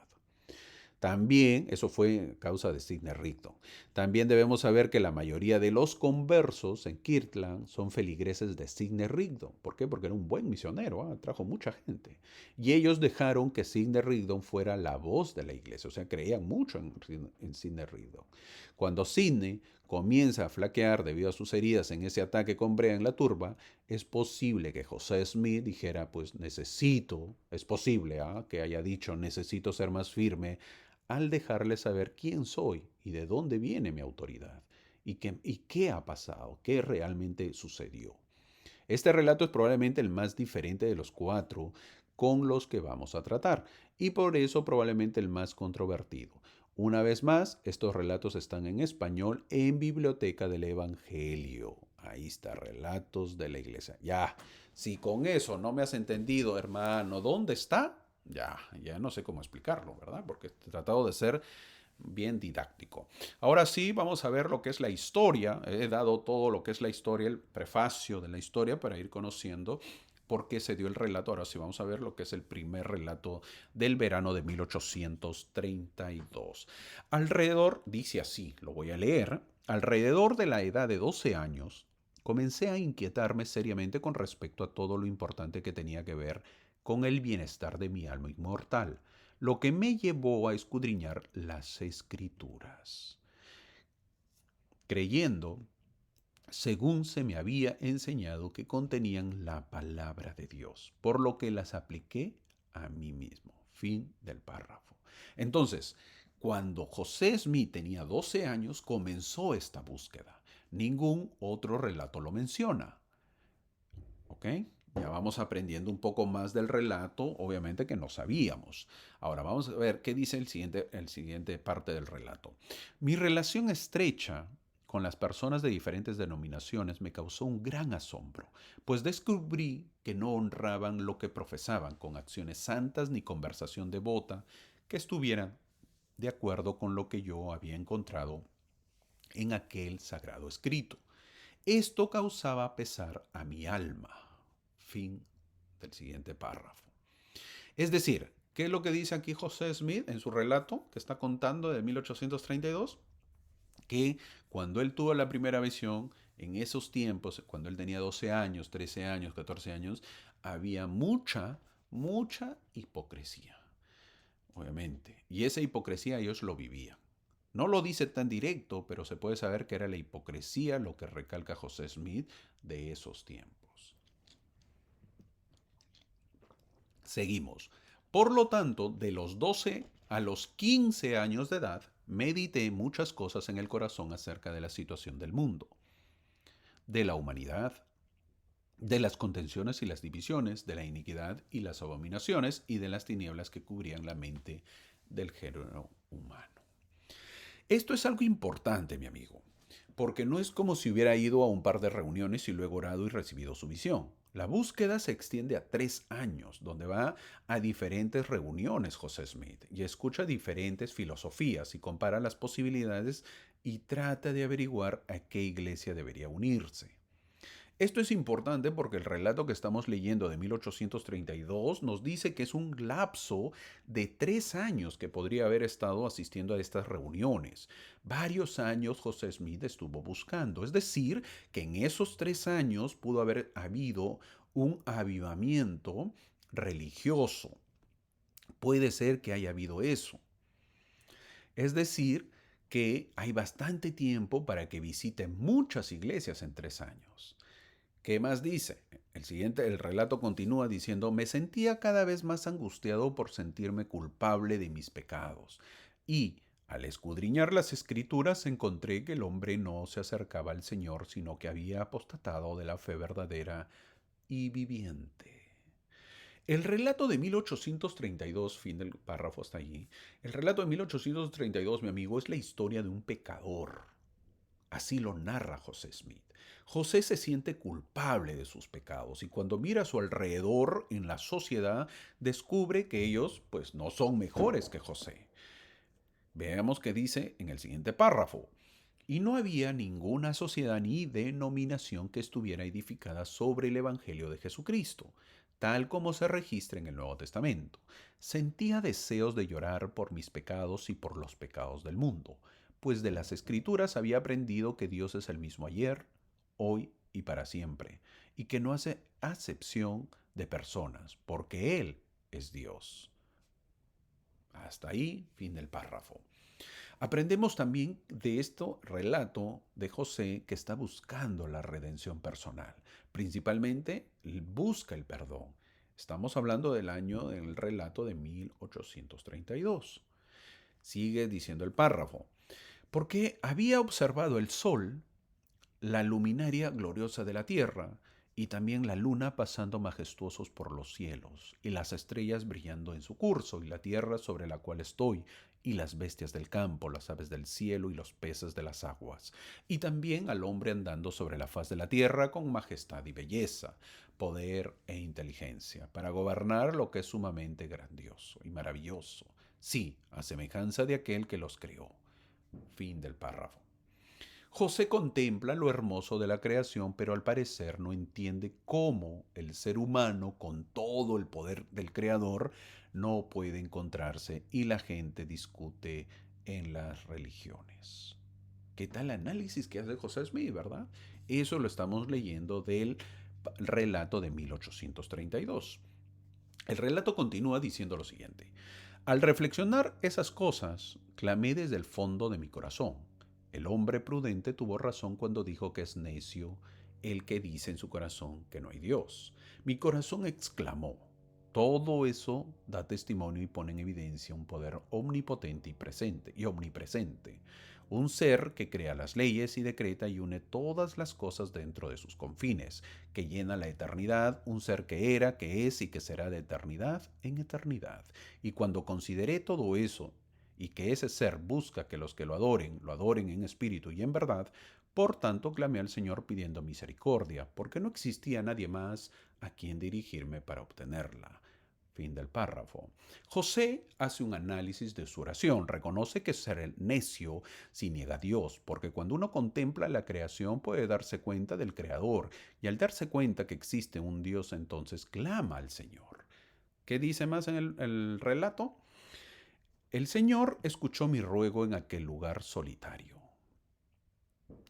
También, eso fue causa de Sidney Rigdon. También debemos saber que la mayoría de los conversos en Kirtland son feligreses de Sidney Rigdon. ¿Por qué? Porque era un buen misionero, trajo mucha gente. Y ellos dejaron que Sidney Rigdon fuera la voz de la iglesia, o sea, creían mucho en Sidney Rigdon. Cuando Sidney comienza a flaquear debido a sus heridas en ese ataque con Brea en la turba, es posible que José Smith dijera, pues necesito, es posible que haya dicho, necesito ser más firme al dejarle saber quién soy y de dónde viene mi autoridad y qué ha pasado, qué realmente sucedió. Este relato es probablemente el más diferente de los cuatro con los que vamos a tratar y por eso probablemente el más controvertido. Una vez más, estos relatos están en español en Biblioteca del Evangelio. Ahí está, Relatos de la Iglesia. Ya, si con eso no me has entendido, hermano, ¿dónde está? Ya no sé cómo explicarlo, ¿verdad? Porque he tratado de ser bien didáctico. Ahora sí, vamos a ver lo que es la historia. He dado todo lo que es la historia, el prefacio de la historia para ir conociendo por qué se dio el relato. Ahora sí, vamos a ver lo que es el primer relato del verano de 1832. Alrededor, dice así, lo voy a leer, alrededor de la edad de 12 años, comencé a inquietarme seriamente con respecto a todo lo importante que tenía que ver con el bienestar de mi alma inmortal, lo que me llevó a escudriñar las escrituras, creyendo, según se me había enseñado, que contenían la palabra de Dios, por lo que las apliqué a mí mismo. Fin del párrafo. Entonces, cuando José Smith tenía 12 años, comenzó esta búsqueda. Ningún otro relato lo menciona. ¿Ok? Ya vamos aprendiendo un poco más del relato, obviamente que no sabíamos. Ahora vamos a ver qué dice el siguiente parte del relato. Mi relación estrecha con las personas de diferentes denominaciones me causó un gran asombro, pues descubrí que no honraban lo que profesaban con acciones santas ni conversación devota que estuvieran de acuerdo con lo que yo había encontrado en aquel sagrado escrito. Esto causaba pesar a mi alma. Fin del siguiente párrafo. Es decir, ¿qué es lo que dice aquí José Smith en su relato que está contando de 1832? Que cuando él tuvo la primera visión, en esos tiempos, cuando él tenía 12 años, 13 años, 14 años, había mucha hipocresía, obviamente. Y esa hipocresía ellos lo vivían. No lo dice tan directo, pero se puede saber que era la hipocresía lo que recalca José Smith de esos tiempos. Seguimos. Por lo tanto, de los 12 a los 15 años de edad, medité muchas cosas en el corazón acerca de la situación del mundo, de la humanidad, de las contenciones y las divisiones, de la iniquidad y las abominaciones y de las tinieblas que cubrían la mente del género humano. Esto es algo importante, mi amigo, porque no es como si hubiera ido a un par de reuniones y luego orado y recibido su visión. La búsqueda se extiende a 3 años, donde va a diferentes reuniones José Smith y escucha diferentes filosofías y compara las posibilidades y trata de averiguar a qué iglesia debería unirse. Esto es importante porque el relato que estamos leyendo de 1832 nos dice que es un lapso de 3 años que podría haber estado asistiendo a estas reuniones. Varios años José Smith estuvo buscando, es decir, que en esos 3 años pudo haber habido un avivamiento religioso. Puede ser que haya habido eso. Es decir, que hay bastante tiempo para que visite muchas iglesias en 3 años. ¿Qué más dice? El relato continúa diciendo, me sentía cada vez más angustiado por sentirme culpable de mis pecados. Y al escudriñar las escrituras encontré que el hombre no se acercaba al Señor, sino que había apostatado de la fe verdadera y viviente. El relato de 1832, fin del párrafo hasta allí, el relato de 1832, mi amigo, es la historia de un pecador. Así lo narra José Smith. José se siente culpable de sus pecados y cuando mira a su alrededor en la sociedad descubre que ellos pues no son mejores que José. Veamos qué dice en el siguiente párrafo. y no había ninguna sociedad ni denominación que estuviera edificada sobre el Evangelio de Jesucristo, tal como se registra en el Nuevo Testamento. Sentía deseos de llorar por mis pecados y por los pecados del mundo, pues de las Escrituras había aprendido que Dios es el mismo ayer, hoy y para siempre, y que no hace acepción de personas, porque Él es Dios. Hasta ahí, fin del párrafo. Aprendemos también de este relato de José que está buscando la redención personal. Principalmente busca el perdón. Estamos hablando del año del relato de 1832. Sigue diciendo el párrafo. Porque había observado el sol, la luminaria gloriosa de la tierra, y también la luna pasando majestuosos por los cielos, y las estrellas brillando en su curso, y la tierra sobre la cual estoy, y las bestias del campo, las aves del cielo y los peces de las aguas, y también al hombre andando sobre la faz de la tierra con majestad y belleza, poder e inteligencia, para gobernar lo que es sumamente grandioso y maravilloso, sí, a semejanza de aquel que los creó. Fin del párrafo. José contempla lo hermoso de la creación, pero al parecer no entiende cómo el ser humano, con todo el poder del Creador, no puede encontrarse y la gente discute en las religiones. ¿Qué tal análisis que hace José Smith, verdad? Eso lo estamos leyendo del relato de 1832. El relato continúa diciendo lo siguiente. Al reflexionar esas cosas, clamé desde el fondo de mi corazón. El hombre prudente tuvo razón cuando dijo que es necio el que dice en su corazón que no hay Dios. Mi corazón exclamó. Todo eso da testimonio y pone en evidencia un poder omnipotente y omnipresente. Un ser que crea las leyes y decreta y une todas las cosas dentro de sus confines, que llena la eternidad, un ser que era, que es y que será de eternidad en eternidad. Y cuando consideré todo eso y que ese ser busca que los que lo adoren en espíritu y en verdad, por tanto clamé al Señor pidiendo misericordia, porque no existía nadie más a quien dirigirme para obtenerla. Fin del párrafo. José hace un análisis de su oración, reconoce que ser necio si niega a Dios, porque cuando uno contempla la creación puede darse cuenta del Creador, y al darse cuenta que existe un Dios entonces clama al Señor. ¿Qué dice más en el relato? El Señor escuchó mi ruego en aquel lugar solitario.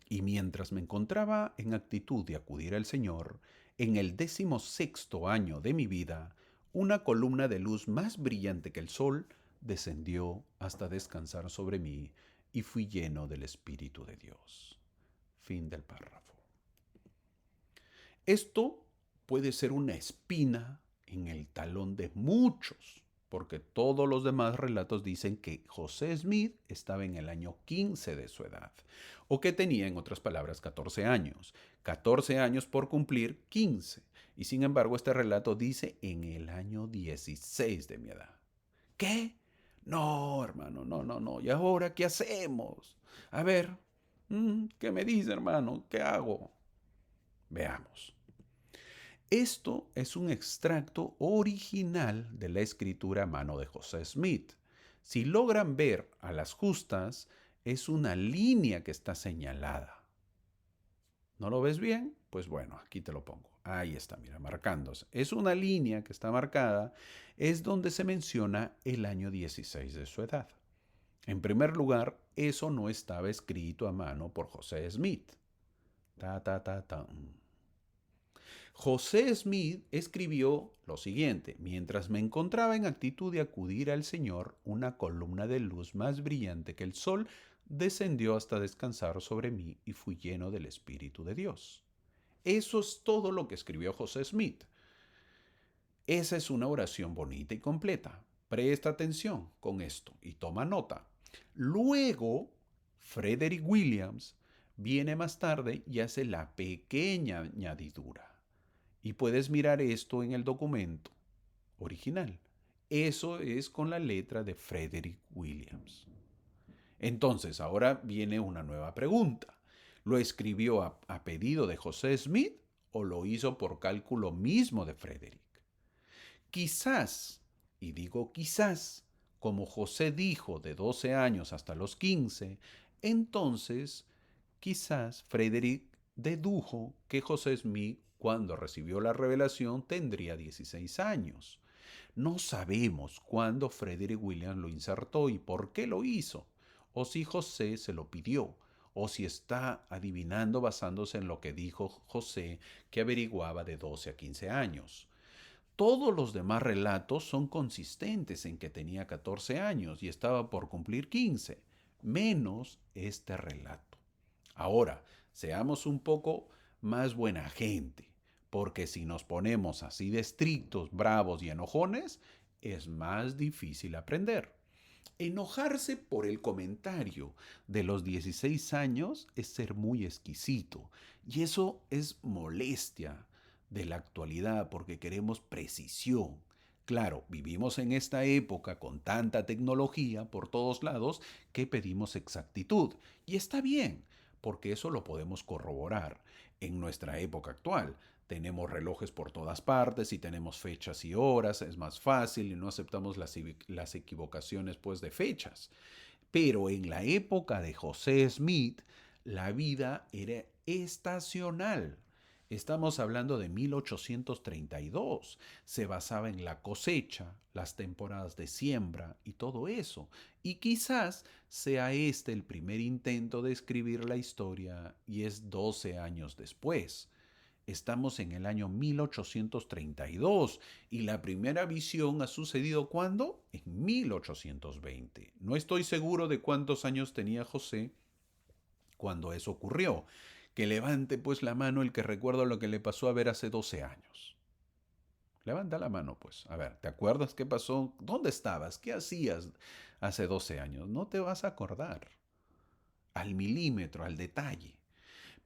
Y mientras me encontraba en actitud de acudir al Señor, en el 16º año de mi vida, una columna de luz más brillante que el sol descendió hasta descansar sobre mí y fui lleno del Espíritu de Dios. Fin del párrafo. Esto puede ser una espina en el talón de muchos, porque todos los demás relatos dicen que José Smith estaba en el año 15 de su edad, o que tenía, en otras palabras, 14 años. 14 años por cumplir 15. Y sin embargo, este relato dice en el año 16 de mi edad. ¿Qué? No, hermano, no, no, no. ¿Y ahora qué hacemos? A ver, ¿qué me dice, hermano? ¿Qué hago? Veamos. Esto es un extracto original de la escritura a mano de José Smith. Si logran ver a las justas, es una línea que está señalada. ¿No lo ves bien? Pues bueno, aquí te lo pongo. Ahí está, mira, marcándose. Es una línea que está marcada, es donde se menciona el año 16 de su edad. En primer lugar, eso no estaba escrito a mano por José Smith. Ta, ta, ta, ta. José Smith escribió lo siguiente: mientras me encontraba en actitud de acudir al Señor, una columna de luz más brillante que el sol descendió hasta descansar sobre mí y fui lleno del Espíritu de Dios. Eso es todo lo que escribió José Smith. Esa es una oración bonita y completa. Presta atención con esto y toma nota. Luego, Frederick Williams viene más tarde y hace la pequeña añadidura. Y puedes mirar esto en el documento original. Eso es con la letra de Frederick Williams. Entonces, ahora viene una nueva pregunta. ¿Lo escribió a pedido de José Smith o lo hizo por cálculo mismo de Frederick? Quizás, y digo quizás, como José dijo de 12 años hasta los 15, entonces Quizás Frederick dedujo que José Smith, cuando recibió la revelación, tendría 16 años. No sabemos cuándo Frederick Williams lo insertó y por qué lo hizo, o si José se lo pidió, o si está adivinando basándose en lo que dijo José, que averiguaba de 12 a 15 años. Todos los demás relatos son consistentes en que tenía 14 años y estaba por cumplir 15, menos este relato. Ahora, seamos un poco más buena gente, porque si nos ponemos así de estrictos, bravos y enojones, es más difícil aprender. Enojarse por el comentario de los 16 años es ser muy exquisito, y eso es molestia de la actualidad porque queremos precisión. Claro, vivimos en esta época con tanta tecnología por todos lados que pedimos exactitud. Y está bien, porque eso lo podemos corroborar. En nuestra época actual tenemos relojes por todas partes y tenemos fechas y horas, es más fácil y no aceptamos las equivocaciones pues de fechas. Pero en la época de José Smith, la vida era estacional. Estamos hablando de 1832. Se basaba en la cosecha, las temporadas de siembra y todo eso. Y quizás sea este el primer intento de escribir la historia y es 12 años después. Estamos en el año 1832 y la primera visión ha sucedido ¿cuándo? En 1820. No estoy seguro de cuántos años tenía José cuando eso ocurrió. Que levante pues la mano el que recuerda lo que le pasó a ver hace 12 años. Levanta la mano pues. A ver, ¿te acuerdas qué pasó? ¿Dónde estabas? ¿Qué hacías hace 12 años? No te vas a acordar. Al milímetro, al detalle.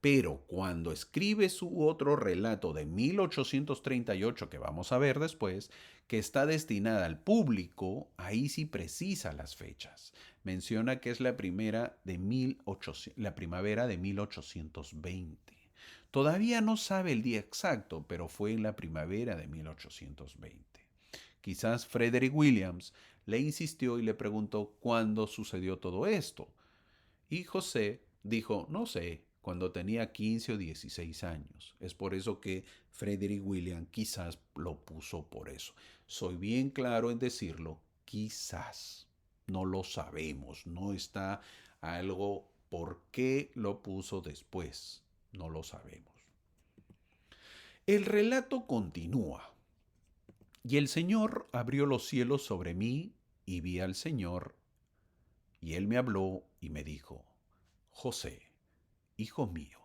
Pero cuando escribe su otro relato de 1838, que vamos a ver después, que está destinada al público, ahí sí precisa las fechas. Menciona que es la la primavera de 1820. Todavía no sabe el día exacto, pero fue en la primavera de 1820. Quizás Frederick Williams le insistió y le preguntó cuándo sucedió todo esto. Y José dijo, no sé, cuando tenía 15 o 16 años. Es por eso que Frederick William quizás lo puso por eso. Soy bien claro en decirlo, quizás. No lo sabemos, no está algo por qué lo puso después. No lo sabemos. El relato continúa. Y el Señor abrió los cielos sobre mí y vi al Señor. Y él me habló y me dijo, José, hijo mío,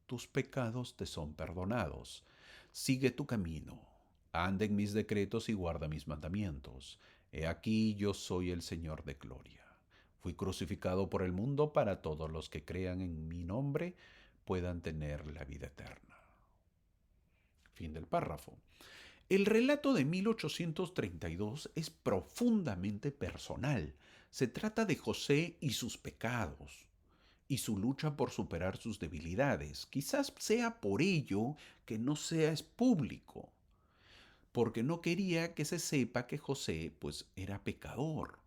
tus pecados te son perdonados. Sigue tu camino, anda en mis decretos y guarda mis mandamientos. He aquí yo soy el Señor de gloria. Fui crucificado por el mundo para todos los que crean en mi nombre puedan tener la vida eterna. Fin del párrafo. El relato de 1832 es profundamente personal. Se trata de José y sus pecados y su lucha por superar sus debilidades. Quizás sea por ello que no sea público, porque no quería que se sepa que José pues era pecador.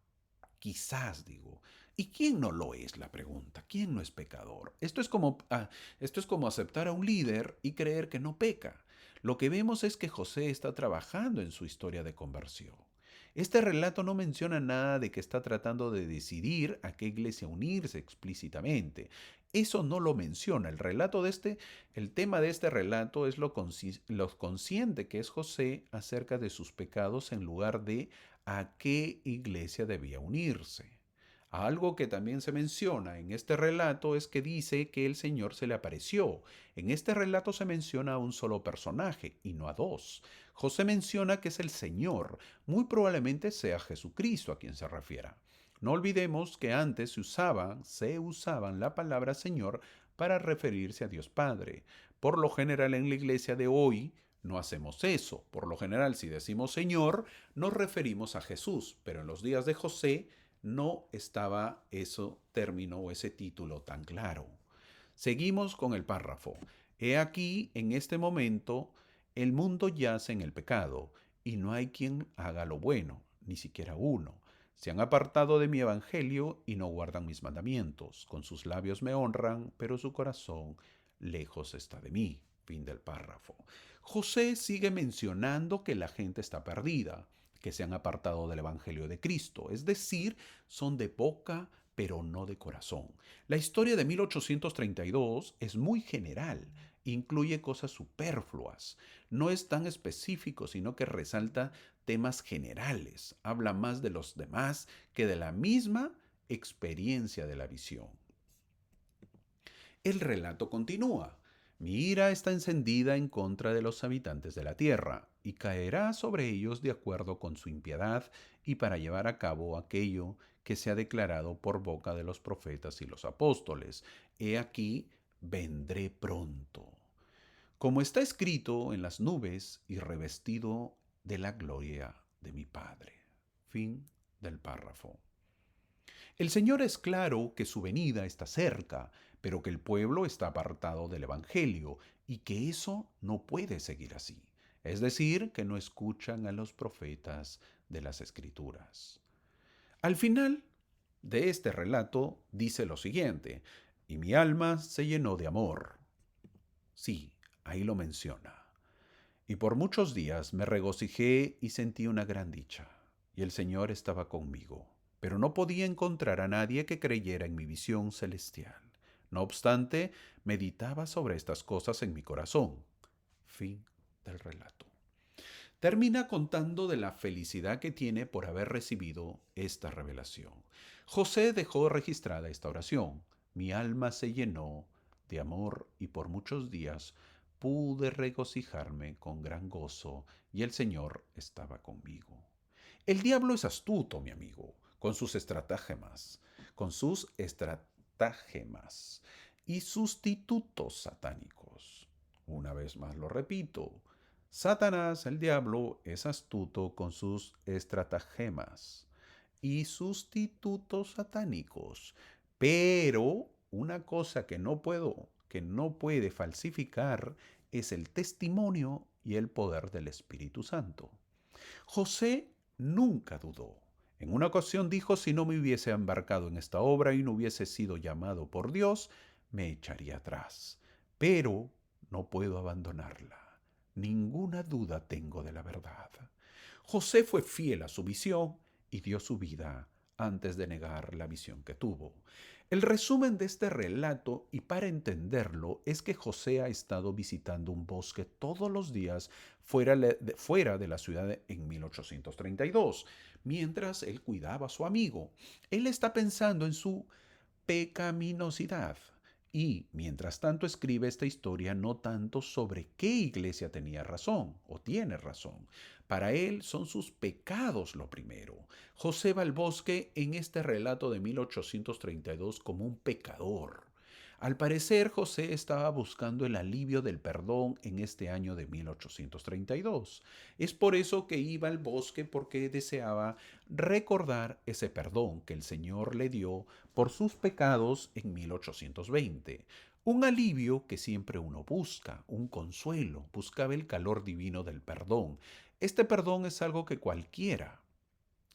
Quizás digo. ¿Y quién no lo es? La pregunta. ¿Quién no es pecador? Esto es como aceptar a un líder y creer que no peca. Lo que vemos es que José está trabajando en su historia de conversión. Este relato no menciona nada de que está tratando de decidir a qué iglesia unirse explícitamente. Eso no lo menciona. El tema de este relato es lo consciente que es José acerca de sus pecados en lugar de a qué iglesia debía unirse. Algo que también se menciona en este relato es que dice que el Señor se le apareció. En este relato se menciona a un solo personaje y no a dos. José menciona que es el Señor, muy probablemente sea Jesucristo a quien se refiera. No olvidemos que antes se usaban la palabra Señor para referirse a Dios Padre. Por lo general en la iglesia de hoy no hacemos eso. Por lo general si decimos Señor nos referimos a Jesús, pero en los días de José no estaba ese término o ese título tan claro. Seguimos con el párrafo. He aquí, en este momento, el mundo yace en el pecado, y no hay quien haga lo bueno, ni siquiera uno. Se han apartado de mi evangelio y no guardan mis mandamientos. Con sus labios me honran, pero su corazón lejos está de mí. Fin del párrafo. José sigue mencionando que la gente está perdida, que se han apartado del evangelio de Cristo, es decir, son de boca, pero no de corazón. La historia de 1832 es muy general, incluye cosas superfluas, no es tan específico, sino que resalta temas generales, habla más de los demás que de la misma experiencia de la visión. El relato continúa. Mi ira está encendida en contra de los habitantes de la tierra, y caerá sobre ellos de acuerdo con su impiedad y para llevar a cabo aquello que se ha declarado por boca de los profetas y los apóstoles. He aquí, vendré pronto. Como está escrito en las nubes y revestido de la gloria de mi Padre. Fin del párrafo. El Señor es claro que su venida está cerca, pero que el pueblo está apartado del Evangelio y que eso no puede seguir así. Es decir, que no escuchan a los profetas de las Escrituras. Al final de este relato dice lo siguiente, y mi alma se llenó de amor. Sí, ahí lo menciona. Y por muchos días me regocijé y sentí una gran dicha, y el Señor estaba conmigo, pero no podía encontrar a nadie que creyera en mi visión celestial. No obstante, meditaba sobre estas cosas en mi corazón. Fin del relato. Termina contando de la felicidad que tiene por haber recibido esta revelación. José dejó registrada esta oración. Mi alma se llenó de amor y por muchos días pude regocijarme con gran gozo y el Señor estaba conmigo. El diablo es astuto, mi amigo, con sus estratagemas y sustitutos satánicos. Una vez más lo repito, Satanás, el diablo, es astuto con sus estratagemas y sustitutos satánicos. Pero una cosa que no puede falsificar es el testimonio y el poder del Espíritu Santo. José nunca dudó. En una ocasión dijo, si no me hubiese embarcado en esta obra y no hubiese sido llamado por Dios, me echaría atrás. Pero no puedo abandonarla. Ninguna duda tengo de la verdad. José fue fiel a su visión y dio su vida antes de negar la visión que tuvo. El resumen de este relato, y para entenderlo, es que José ha estado visitando un bosque todos los días fuera de la ciudad en 1832, mientras él cuidaba a su amigo. Él está pensando en su pecaminosidad. Y, mientras tanto, escribe esta historia no tanto sobre qué iglesia tenía razón o tiene razón. Para él son sus pecados lo primero. José va al bosque en este relato de 1832 como un pecador. Al parecer, José estaba buscando el alivio del perdón en este año de 1832. Es por eso que iba al bosque porque deseaba recordar ese perdón que el Señor le dio por sus pecados en 1820. Un alivio que siempre uno busca, un consuelo, buscaba el calor divino del perdón. Este perdón es algo que cualquiera,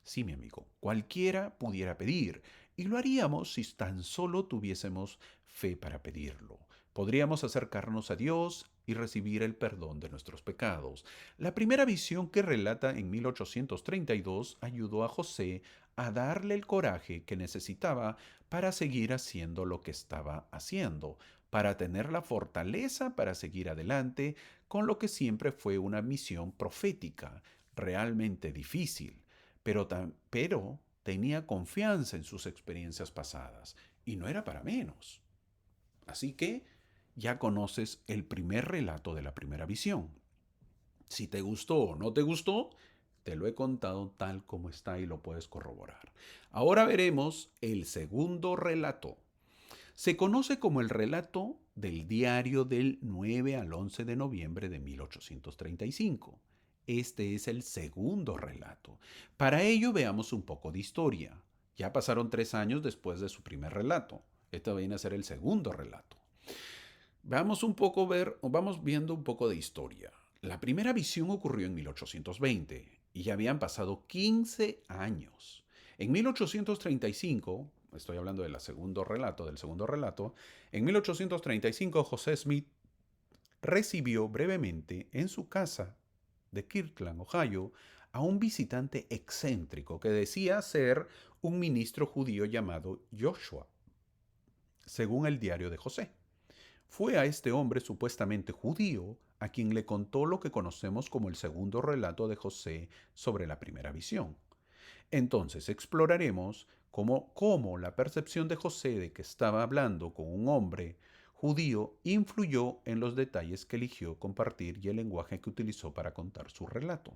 sí, mi amigo, cualquiera pudiera pedir, y lo haríamos si tan solo tuviésemos fe para pedirlo. Podríamos acercarnos a Dios y recibir el perdón de nuestros pecados. La primera visión que relata en 1832 ayudó a José a darle el coraje que necesitaba para seguir haciendo lo que estaba haciendo, para tener la fortaleza para seguir adelante con lo que siempre fue una misión profética, realmente difícil, pero tenía confianza en sus experiencias pasadas y no era para menos. Así que ya conoces el primer relato de la primera visión. Si te gustó o no te gustó, te lo he contado tal como está y lo puedes corroborar. Ahora veremos el segundo relato. Se conoce como el relato del diario del 9 al 11 de noviembre de 1835. Este es el segundo relato. Para ello veamos un poco de historia. Ya pasaron 3 años después de su primer relato. Este viene a ser el segundo relato. Vamos viendo un poco de historia. La primera visión ocurrió en 1820 y ya habían pasado 15 años. En 1835, estoy hablando del segundo relato, en 1835 José Smith recibió brevemente en su casa de Kirtland, Ohio, a un visitante excéntrico que decía ser un ministro judío llamado Joshua, según el diario de José. Fue a este hombre supuestamente judío a quien le contó lo que conocemos como el segundo relato de José sobre la primera visión. Entonces exploraremos cómo la percepción de José de que estaba hablando con un hombre judío influyó en los detalles que eligió compartir y el lenguaje que utilizó para contar su relato.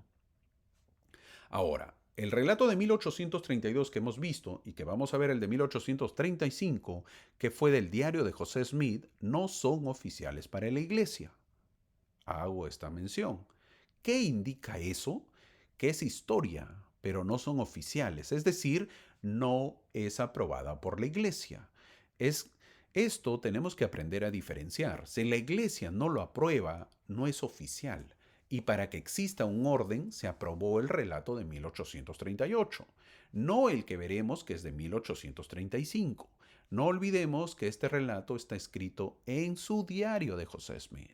Ahora, el relato de 1832 que hemos visto y que vamos a ver el de 1835, que fue del diario de José Smith, no son oficiales para la iglesia. Hago esta mención. ¿Qué indica eso? Que es historia, pero no son oficiales, es decir, no es aprobada por la iglesia. Esto tenemos que aprender a diferenciar. Si la iglesia no lo aprueba, no es oficial. Y para que exista un orden, se aprobó el relato de 1838, no el que veremos que es de 1835. No olvidemos que este relato está escrito en su diario de José Smith.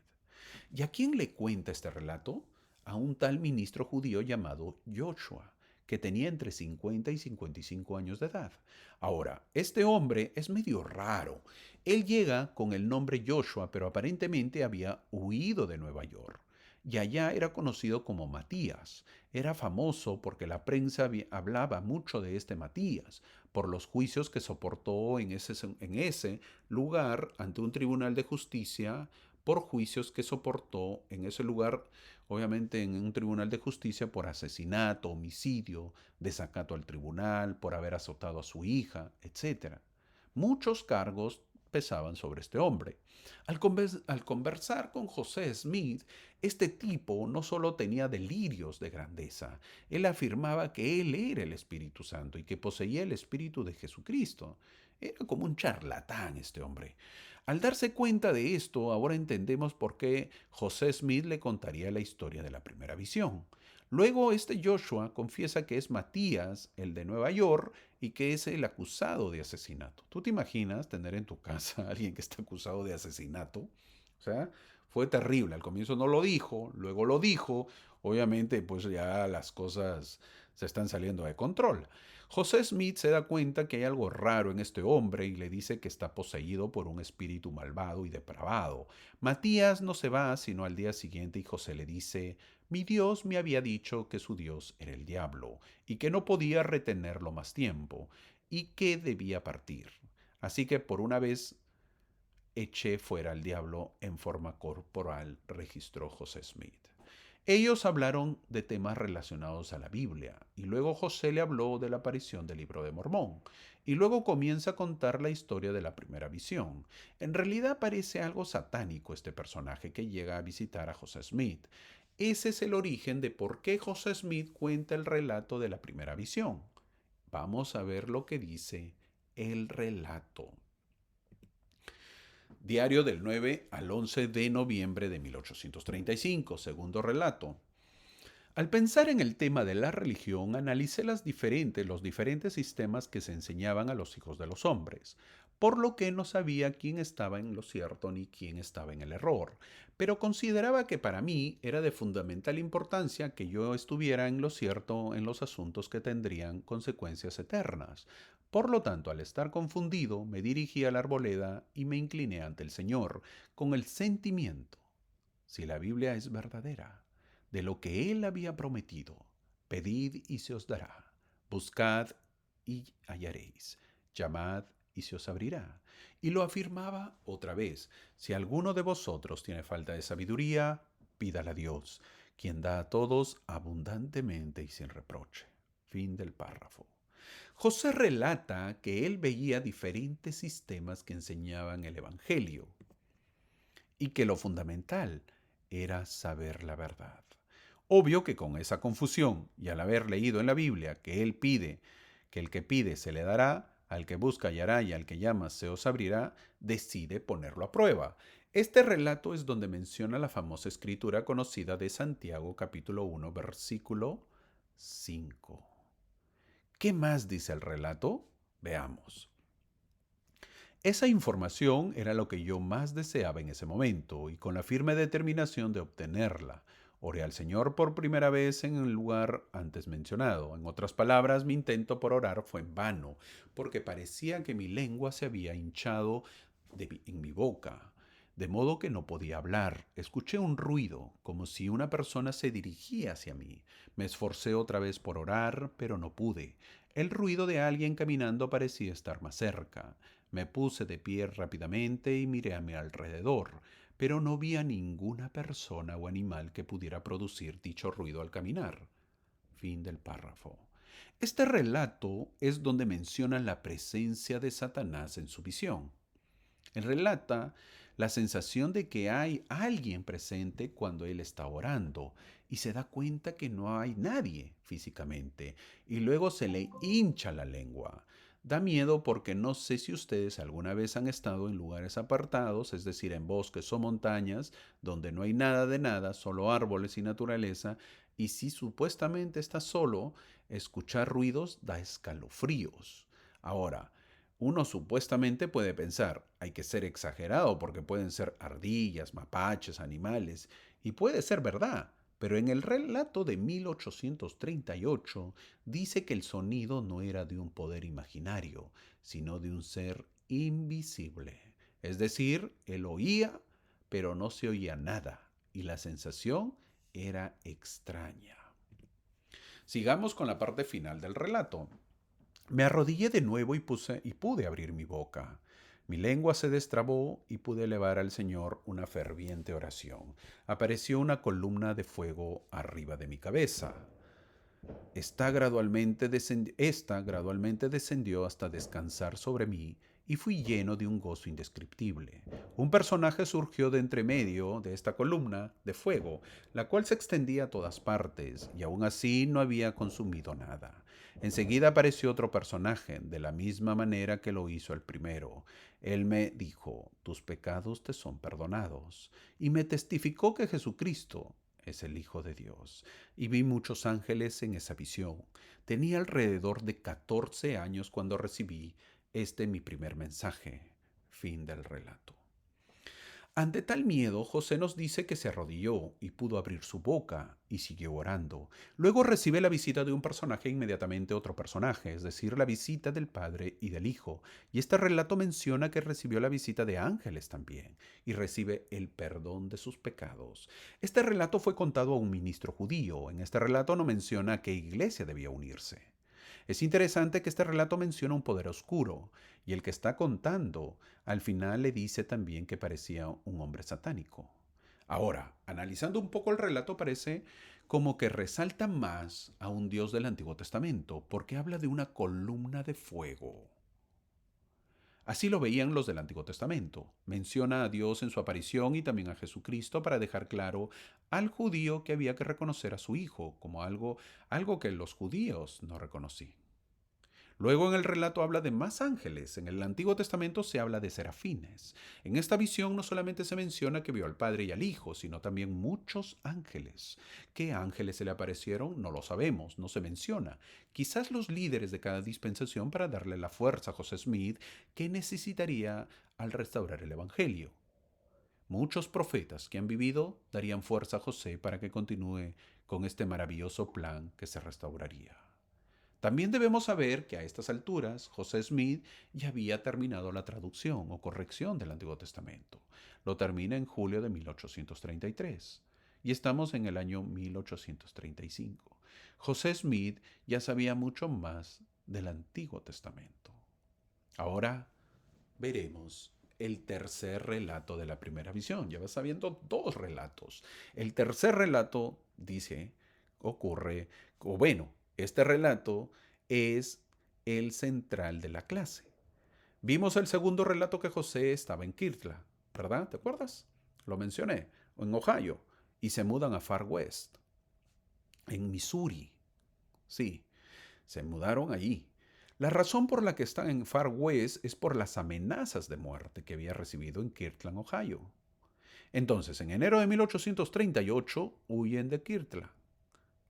¿Y a quién le cuenta este relato? A un tal ministro judío llamado Joshua, que tenía entre 50 y 55 años de edad. Ahora, este hombre es medio raro. Él llega con el nombre Joshua, pero aparentemente había huido de Nueva York. Y allá era conocido como Matías. Era famoso porque la prensa hablaba mucho de este Matías, por los juicios que soportó en ese lugar ante un tribunal de justicia, por juicios que soportó en ese lugar, obviamente en un tribunal de justicia por asesinato, homicidio, desacato al tribunal, por haber azotado a su hija, etc. Muchos cargos pesaban sobre este hombre. Al conversar con José Smith, este tipo no solo tenía delirios de grandeza, él afirmaba que él era el Espíritu Santo y que poseía el Espíritu de Jesucristo. Era como un charlatán este hombre. Al darse cuenta de esto, ahora entendemos por qué José Smith le contaría la historia de la primera visión. Luego este Joshua confiesa que es Matías, el de Nueva York, y que es el acusado de asesinato. ¿Tú te imaginas tener en tu casa a alguien que está acusado de asesinato? O sea, fue terrible. Al comienzo no lo dijo, luego lo dijo. Obviamente, pues ya las cosas se están saliendo de control. José Smith se da cuenta que hay algo raro en este hombre y le dice que está poseído por un espíritu malvado y depravado. Matías no se va sino al día siguiente y José le dice: mi Dios me había dicho que su Dios era el diablo y que no podía retenerlo más tiempo y que debía partir. Así que por una vez eché fuera al diablo en forma corporal, registró José Smith. Ellos hablaron de temas relacionados a la Biblia y luego José le habló de la aparición del libro de Mormón y luego comienza a contar la historia de la primera visión. En realidad parece algo satánico este personaje que llega a visitar a José Smith. Ese es el origen de por qué José Smith cuenta el relato de la primera visión. Vamos a ver lo que dice el relato. Diario del 9 al 11 de noviembre de 1835, segundo relato. Al pensar en el tema de la religión, analicé los diferentes sistemas que se enseñaban a los hijos de los hombres, por lo que no sabía quién estaba en lo cierto ni quién estaba en el error, pero consideraba que para mí era de fundamental importancia que yo estuviera en lo cierto en los asuntos que tendrían consecuencias eternas. Por lo tanto, al estar confundido, me dirigí a la arboleda y me incliné ante el Señor, con el sentimiento: si la Biblia es verdadera, de lo que Él había prometido, pedid y se os dará, buscad y hallaréis, llamad y se os abrirá. Y lo afirmaba otra vez: si alguno de vosotros tiene falta de sabiduría, pídala a Dios, quien da a todos abundantemente y sin reproche. Fin del párrafo. José relata que él veía diferentes sistemas que enseñaban el Evangelio y que lo fundamental era saber la verdad. Obvio que con esa confusión y al haber leído en la Biblia que él pide, que el que pide se le dará, al que busca hallará y al que llama se os abrirá, decide ponerlo a prueba. Este relato es donde menciona la famosa escritura conocida de Santiago capítulo 1 versículo 5, ¿Qué más dice el relato? Veamos. Esa información era lo que yo más deseaba en ese momento y con la firme determinación de obtenerla, oré al Señor por primera vez en el lugar antes mencionado. En otras palabras, mi intento por orar fue en vano, porque parecía que mi lengua se había hinchado en mi boca, de modo que no podía hablar. Escuché un ruido, como si una persona se dirigía hacia mí. Me esforcé otra vez por orar, pero no pude. El ruido de alguien caminando parecía estar más cerca. Me puse de pie rápidamente y miré a mi alrededor, pero no vi a ninguna persona o animal que pudiera producir dicho ruido al caminar. Fin del párrafo. Este relato es donde mencionan la presencia de Satanás en su visión. Él relata la sensación de que hay alguien presente cuando él está orando y se da cuenta que no hay nadie físicamente y luego se le hincha la lengua. Da miedo porque no sé si ustedes alguna vez han estado en lugares apartados, es decir, en bosques o montañas, donde no hay nada de nada, solo árboles y naturaleza, y si supuestamente está solo, escuchar ruidos da escalofríos. Ahora, uno supuestamente puede pensar, hay que ser exagerado porque pueden ser ardillas, mapaches, animales, y puede ser verdad, pero en el relato de 1838 dice que el sonido no era de un poder imaginario, sino de un ser invisible. Es decir, él oía, pero no se oía nada, y la sensación era extraña. Sigamos con la parte final del relato. Me arrodillé de nuevo y pude abrir mi boca. Mi lengua se destrabó y pude elevar al Señor una ferviente oración. Apareció una columna de fuego arriba de mi cabeza. Esta gradualmente descendió hasta descansar sobre mí y fui lleno de un gozo indescriptible. Un personaje surgió de entre medio de esta columna de fuego, la cual se extendía a todas partes, y aún así no había consumido nada. Enseguida apareció otro personaje, de la misma manera que lo hizo el primero. Él me dijo, tus pecados te son perdonados, y me testificó que Jesucristo es el Hijo de Dios. Y vi muchos ángeles en esa visión. Tenía alrededor de 14 años cuando recibí mi primer mensaje. Fin del relato. Ante tal miedo, José nos dice que se arrodilló y pudo abrir su boca y siguió orando. Luego recibe la visita de un personaje e inmediatamente otro personaje, es decir, la visita del Padre y del Hijo. Y este relato menciona que recibió la visita de ángeles también y recibe el perdón de sus pecados. Este relato fue contado a un ministro judío. En este relato no menciona a qué iglesia debía unirse. Es interesante que este relato menciona un poder oscuro, y el que está contando al final le dice también que parecía un hombre satánico. Ahora, analizando un poco el relato, parece como que resalta más a un Dios del Antiguo Testamento, porque habla de una columna de fuego. Así lo veían los del Antiguo Testamento. Menciona a Dios en su aparición y también a Jesucristo para dejar claro al judío que había que reconocer a su hijo como algo que los judíos no reconocían. Luego en el relato habla de más ángeles. En el Antiguo Testamento se habla de serafines. En esta visión no solamente se menciona que vio al Padre y al Hijo, sino también muchos ángeles. ¿Qué ángeles se le aparecieron? No lo sabemos, no se menciona. Quizás los líderes de cada dispensación para darle la fuerza a José Smith que necesitaría al restaurar el Evangelio. Muchos profetas que han vivido darían fuerza a José para que continúe con este maravilloso plan que se restauraría. También debemos saber que a estas alturas José Smith ya había terminado la traducción o corrección del Antiguo Testamento. Lo termina en julio de 1833 y estamos en el año 1835. José Smith ya sabía mucho más del Antiguo Testamento. Ahora veremos el tercer relato de la primera visión. Ya vas sabiendo dos relatos. El tercer relato este relato es el central de la clase. Vimos el segundo relato que José estaba en Kirtland, ¿verdad? ¿Te acuerdas? Lo mencioné, en Ohio, y se mudan a Far West, en Missouri. Sí, se mudaron allí. La razón por la que están en Far West es por las amenazas de muerte que había recibido en Kirtland, Ohio. Entonces, en enero de 1838 huyen de Kirtland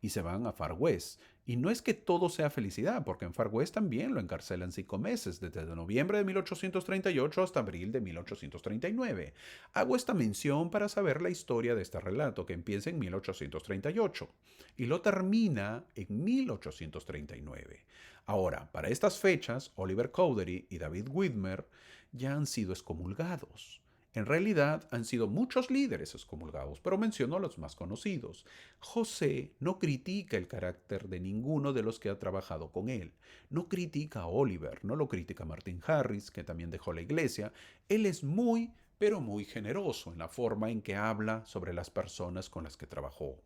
y se van a Far West Y no es que todo sea felicidad, porque en Far West también lo encarcelan 5 meses, desde noviembre de 1838 hasta abril de 1839. Hago esta mención para saber la historia de este relato, que empieza en 1838 y lo termina en 1839. Ahora, para estas fechas, Oliver Cowdery y David Widmer ya han sido excomulgados. En realidad han sido muchos líderes excomulgados, pero menciono los más conocidos. José no critica el carácter de ninguno de los que ha trabajado con él. No critica a Oliver, no lo critica Martin Harris, que también dejó la iglesia. Él es muy, pero muy generoso en la forma en que habla sobre las personas con las que trabajó.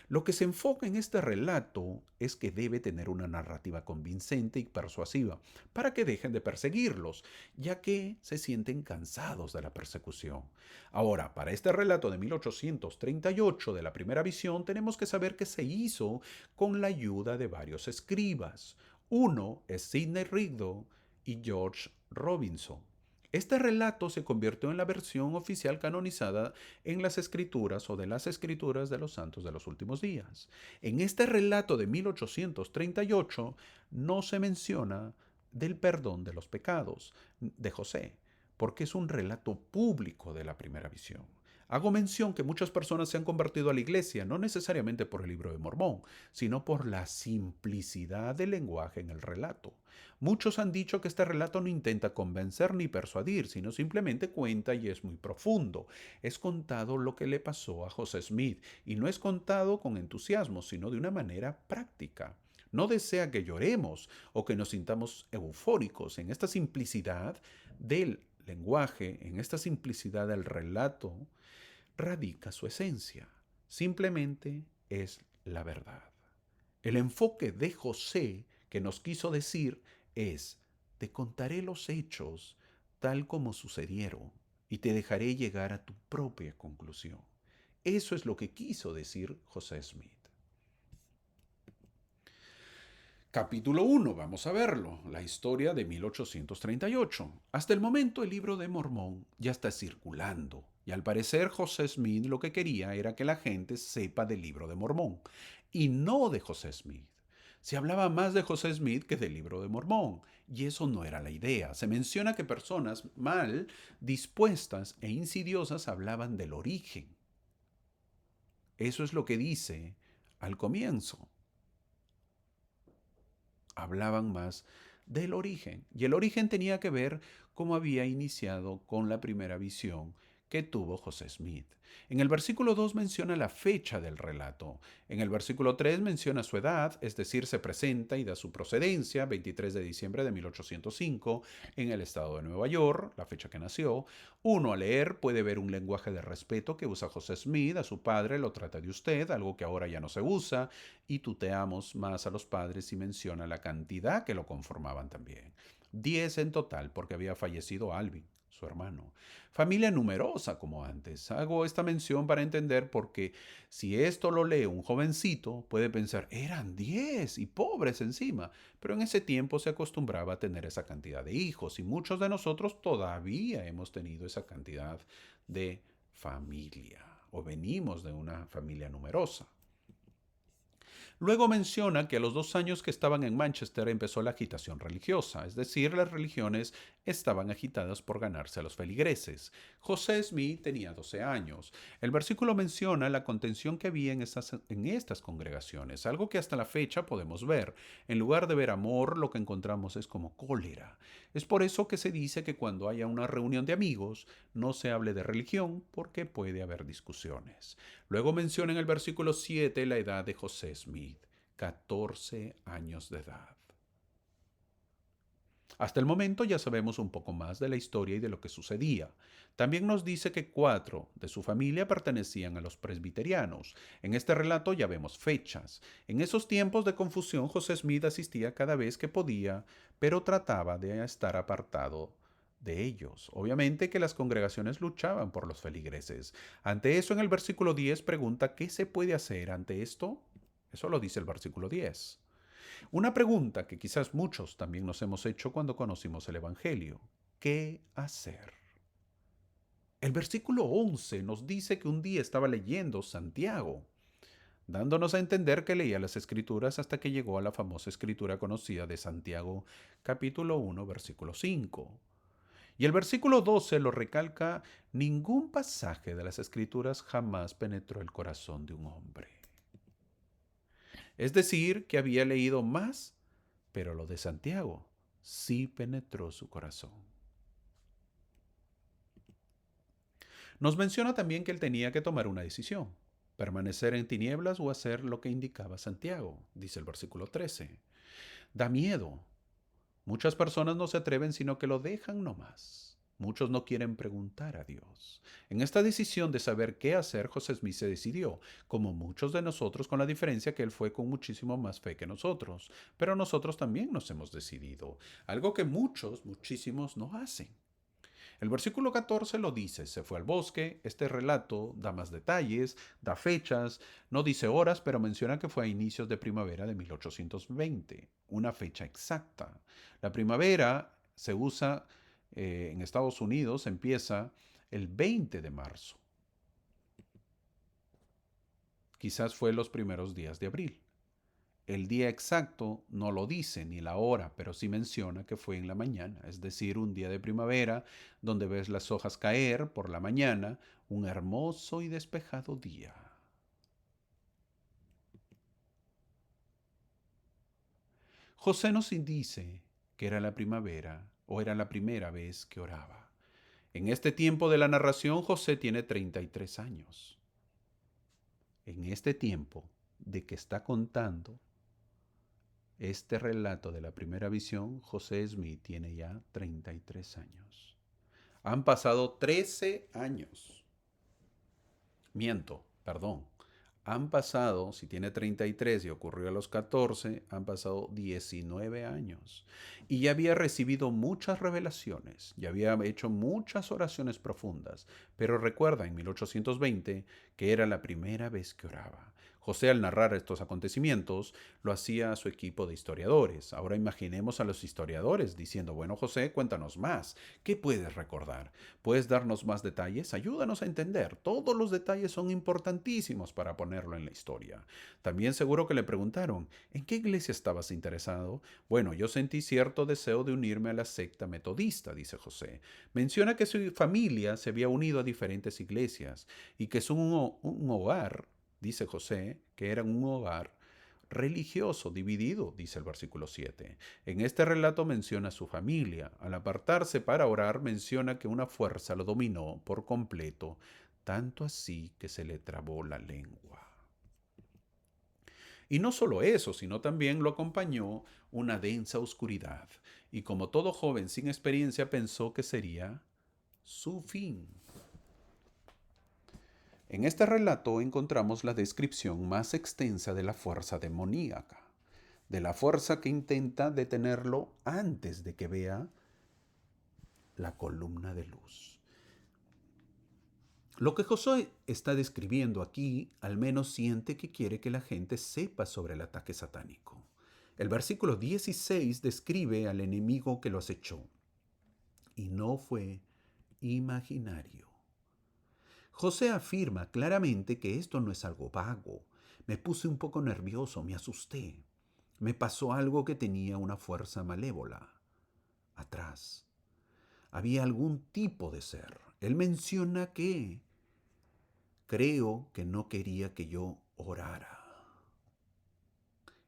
Lo que se enfoca en este relato es que debe tener una narrativa convincente y persuasiva para que dejen de perseguirlos, ya que se sienten cansados de la persecución. Ahora, para este relato de 1838 de la primera visión, tenemos que saber que se hizo con la ayuda de varios escribas. Uno es Sidney Rigdon y George Robinson. Este relato se convirtió en la versión oficial canonizada en las escrituras o de las escrituras de los santos de los últimos días. En este relato de 1838 no se menciona del perdón de los pecados de José, porque es un relato público de la primera visión. Hago mención que muchas personas se han convertido a la iglesia, no necesariamente por el libro de Mormón, sino por la simplicidad del lenguaje en el relato. Muchos han dicho que este relato no intenta convencer ni persuadir, sino simplemente cuenta y es muy profundo. Es contado lo que le pasó a José Smith, y no es contado con entusiasmo, sino de una manera práctica. No desea que lloremos o que nos sintamos eufóricos. En esta simplicidad del lenguaje, en esta simplicidad del relato, radica su esencia. Simplemente es la verdad. El enfoque de José que nos quiso decir es: te contaré los hechos tal como sucedieron y te dejaré llegar a tu propia conclusión. Eso es lo que quiso decir José Smith. Capítulo 1, vamos a verlo, la historia de 1838. Hasta el momento el libro de Mormón ya está circulando, y al parecer José Smith lo que quería era que la gente sepa del libro de Mormón, y no de José Smith. Se hablaba más de José Smith que del libro de Mormón, y eso no era la idea. Se menciona que personas mal dispuestas e insidiosas hablaban del origen. Eso es lo que dice al comienzo. Hablaban más del origen. Y el origen tenía que ver cómo había iniciado con la primera visión que tuvo José Smith. En el versículo 2 menciona la fecha del relato. En el versículo 3 menciona su edad, es decir, se presenta y da su procedencia, 23 de diciembre de 1805, en el estado de Nueva York, la fecha que nació. Uno al leer puede ver un lenguaje de respeto que usa José Smith, a su padre lo trata de usted, algo que ahora ya no se usa, y tuteamos más a los padres y menciona la cantidad que lo conformaban también. 10 en total, porque había fallecido Alvin, su hermano. Familia numerosa como antes. Hago esta mención para entender porque si esto lo lee un jovencito, puede pensar, eran 10 y pobres encima. Pero en ese tiempo se acostumbraba a tener esa cantidad de hijos y muchos de nosotros todavía hemos tenido esa cantidad de familia o venimos de una familia numerosa. Luego menciona que a los 2 años que estaban en Manchester empezó la agitación religiosa, es decir, las religiones estaban agitadas por ganarse a los feligreses. José Smith tenía 12 años. El versículo menciona la contención que había en estas congregaciones, algo que hasta la fecha podemos ver. En lugar de ver amor, lo que encontramos es como cólera. Es por eso que se dice que cuando haya una reunión de amigos, no se hable de religión porque puede haber discusiones. Luego menciona en el versículo 7 la edad de José Smith, 14 años de edad. Hasta el momento ya sabemos un poco más de la historia y de lo que sucedía. También nos dice que 4 de su familia pertenecían a los presbiterianos. En este relato ya vemos fechas. En esos tiempos de confusión, José Smith asistía cada vez que podía, pero trataba de estar apartado de ellos. Obviamente que las congregaciones luchaban por los feligreses. Ante eso, en el versículo 10 pregunta, ¿qué se puede hacer ante esto? Eso lo dice el versículo 10. Una pregunta que quizás muchos también nos hemos hecho cuando conocimos el Evangelio. ¿Qué hacer? El versículo 11 nos dice que un día estaba leyendo Santiago. dándonos a entender que leía las escrituras hasta que llegó a la famosa escritura conocida de Santiago capítulo 1, versículo 5. Y el versículo 12 lo recalca: ningún pasaje de las escrituras jamás penetró el corazón de un hombre. Es decir, que había leído más, pero lo de Santiago sí penetró su corazón. Nos menciona también que él tenía que tomar una decisión: permanecer en tinieblas o hacer lo que indicaba Santiago, dice el versículo 13. Da miedo. Muchas personas no se atreven, sino que lo dejan nomás. Muchos no quieren preguntar a Dios. En esta decisión de saber qué hacer, José Smith se decidió, como muchos de nosotros, con la diferencia que él fue con muchísimo más fe que nosotros. Pero nosotros también nos hemos decidido, algo que muchísimos no hacen. El versículo 14 lo dice: se fue al bosque. Este relato da más detalles, da fechas, no dice horas, pero menciona que fue a inicios de primavera de 1820, una fecha exacta. La primavera se usa en Estados Unidos, empieza el 20 de marzo. Quizás fue los primeros días de abril. El día exacto no lo dice ni la hora, pero sí menciona que fue en la mañana, es decir, un día de primavera donde ves las hojas caer por la mañana, un hermoso y despejado día. José nos dice que era la primavera o era la primera vez que oraba. En este tiempo de la narración, José tiene 33 años. En este tiempo de que está contando este relato de la primera visión, José Smith tiene ya 33 años. Han pasado 13 años. Miento, perdón. Han pasado, si tiene 33 y ocurrió a los 14, han pasado 19 años. Y ya había recibido muchas revelaciones, ya había hecho muchas oraciones profundas. Pero recuerda en 1820 que era la primera vez que oraba. José, al narrar estos acontecimientos, lo hacía a su equipo de historiadores. Ahora imaginemos a los historiadores diciendo: bueno, José, cuéntanos más. ¿Qué puedes recordar? ¿Puedes darnos más detalles? Ayúdanos a entender. Todos los detalles son importantísimos para ponerlo en la historia. También seguro que le preguntaron: ¿en qué iglesia estabas interesado? Bueno, yo sentí cierto deseo de unirme a la secta metodista, dice José. Menciona que su familia se había unido a diferentes iglesias y que es un hogar, dice José, que era un hogar religioso dividido, dice el versículo 7. En este relato menciona a su familia. Al apartarse para orar, menciona que una fuerza lo dominó por completo, tanto así que se le trabó la lengua. Y no solo eso, sino también lo acompañó una densa oscuridad. Y como todo joven sin experiencia, pensó que sería su fin. En este relato encontramos la descripción más extensa de la fuerza demoníaca, de la fuerza que intenta detenerlo antes de que vea la columna de luz. Lo que Josué está describiendo aquí al menos siente que quiere que la gente sepa sobre el ataque satánico. El versículo 16 describe al enemigo que lo acechó. Y no fue imaginario. José afirma claramente que esto no es algo vago. Me puse un poco nervioso, me asusté. Me pasó algo que tenía una fuerza malévola. Atrás. Había algún tipo de ser. Él menciona que creo que no quería que yo orara.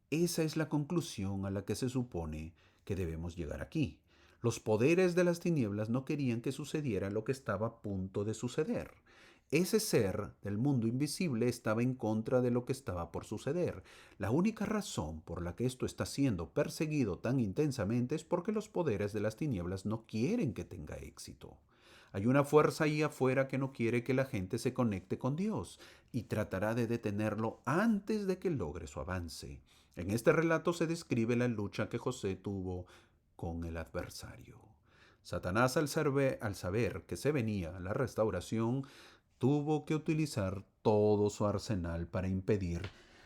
Esa es la conclusión a la que se supone que debemos llegar aquí. Los poderes de las tinieblas no querían que sucediera lo que estaba a punto de suceder. Ese ser del mundo invisible estaba en contra de lo que estaba por suceder. La única razón por la que esto está siendo perseguido tan intensamente es porque los poderes de las tinieblas no quieren que tenga éxito. Hay una fuerza ahí afuera que no quiere que la gente se conecte con Dios y tratará de detenerlo antes de que logre su avance. En este relato se describe la lucha que José tuvo con el adversario. Satanás, al saber que se venía la restauración, tuvo que utilizar todo su arsenal para impedir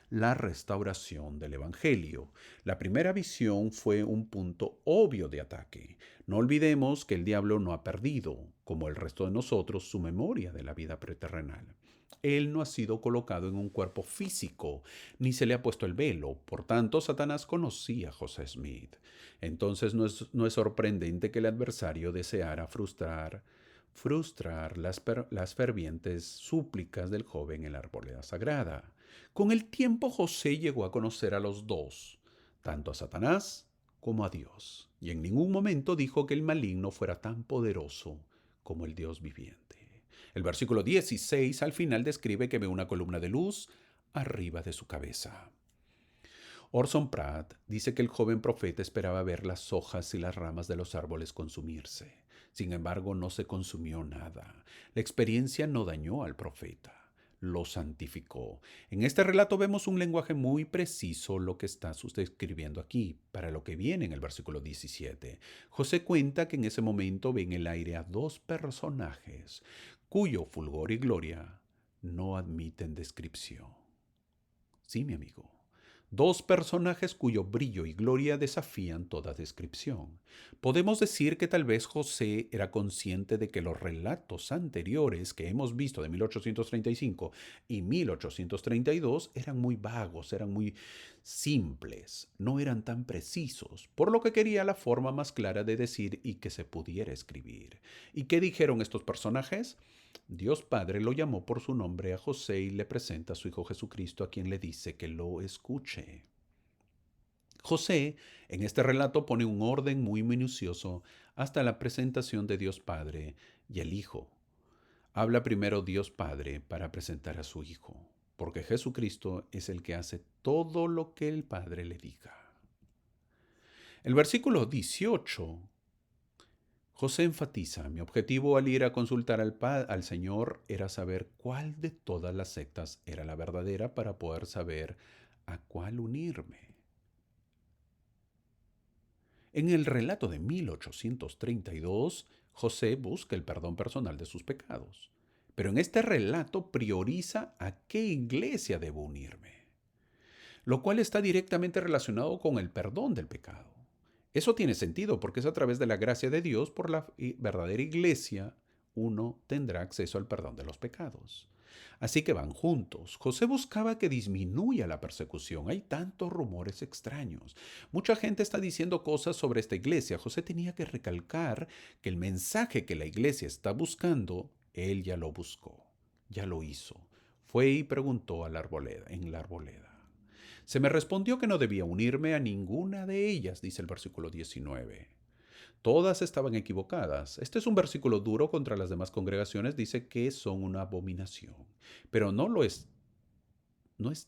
la restauración del Evangelio. La primera visión fue un punto obvio de ataque. No olvidemos que el diablo no ha perdido, como el resto de nosotros, su memoria de la vida preterrenal. Él no ha sido colocado en un cuerpo físico, ni se le ha puesto el velo. Por tanto, Satanás conocía a José Smith. Entonces no es sorprendente que el adversario deseara frustrar las fervientes súplicas del joven en la arboleda sagrada. Con el tiempo José llegó a conocer a los dos, tanto a Satanás como a Dios, y en ningún momento dijo que el maligno fuera tan poderoso como el Dios viviente. El versículo 16 al final describe que ve una columna de luz arriba de su cabeza. Orson Pratt dice que el joven profeta esperaba ver las hojas y las ramas de los árboles consumirse. Sin embargo, no se consumió nada. La experiencia no dañó al profeta, lo santificó. En este relato vemos un lenguaje muy preciso lo que está describiendo aquí, para lo que viene en el versículo 17. José cuenta que en ese momento ve en el aire a dos personajes, cuyo fulgor y gloria no admiten descripción. Sí, mi amigo. Dos personajes cuyo brillo y gloria desafían toda descripción. Podemos decir que tal vez José era consciente de que los relatos anteriores que hemos visto de 1835 y 1832 eran muy vagos, eran muy simples, no eran tan precisos, por lo que quería la forma más clara de decir y que se pudiera escribir. ¿Y qué dijeron estos personajes? Dios Padre lo llamó por su nombre a José y le presenta a su Hijo Jesucristo, a quien le dice que lo escuche. José en este relato pone un orden muy minucioso hasta la presentación de Dios Padre y el Hijo. Habla primero Dios Padre para presentar a su Hijo, porque Jesucristo es el que hace todo lo que el Padre le diga. El versículo 18, José enfatiza: mi objetivo al ir a consultar al Señor era saber cuál de todas las sectas era la verdadera para poder saber a cuál unirme. En el relato de 1832, José busca el perdón personal de sus pecados, pero en este relato prioriza a qué iglesia debo unirme, lo cual está directamente relacionado con el perdón del pecado. Eso tiene sentido porque es a través de la gracia de Dios por la verdadera iglesia uno tendrá acceso al perdón de los pecados. Así que van juntos. José buscaba que disminuya la persecución. Hay tantos rumores extraños. Mucha gente está diciendo cosas sobre esta iglesia. José tenía que recalcar que el mensaje que la iglesia está buscando, él ya lo buscó, ya lo hizo. Fue y preguntó a en la arboleda. Se me respondió que no debía unirme a ninguna de ellas, dice el versículo 19. Todas estaban equivocadas. Este es un versículo duro contra las demás congregaciones, dice que son una abominación. Pero no es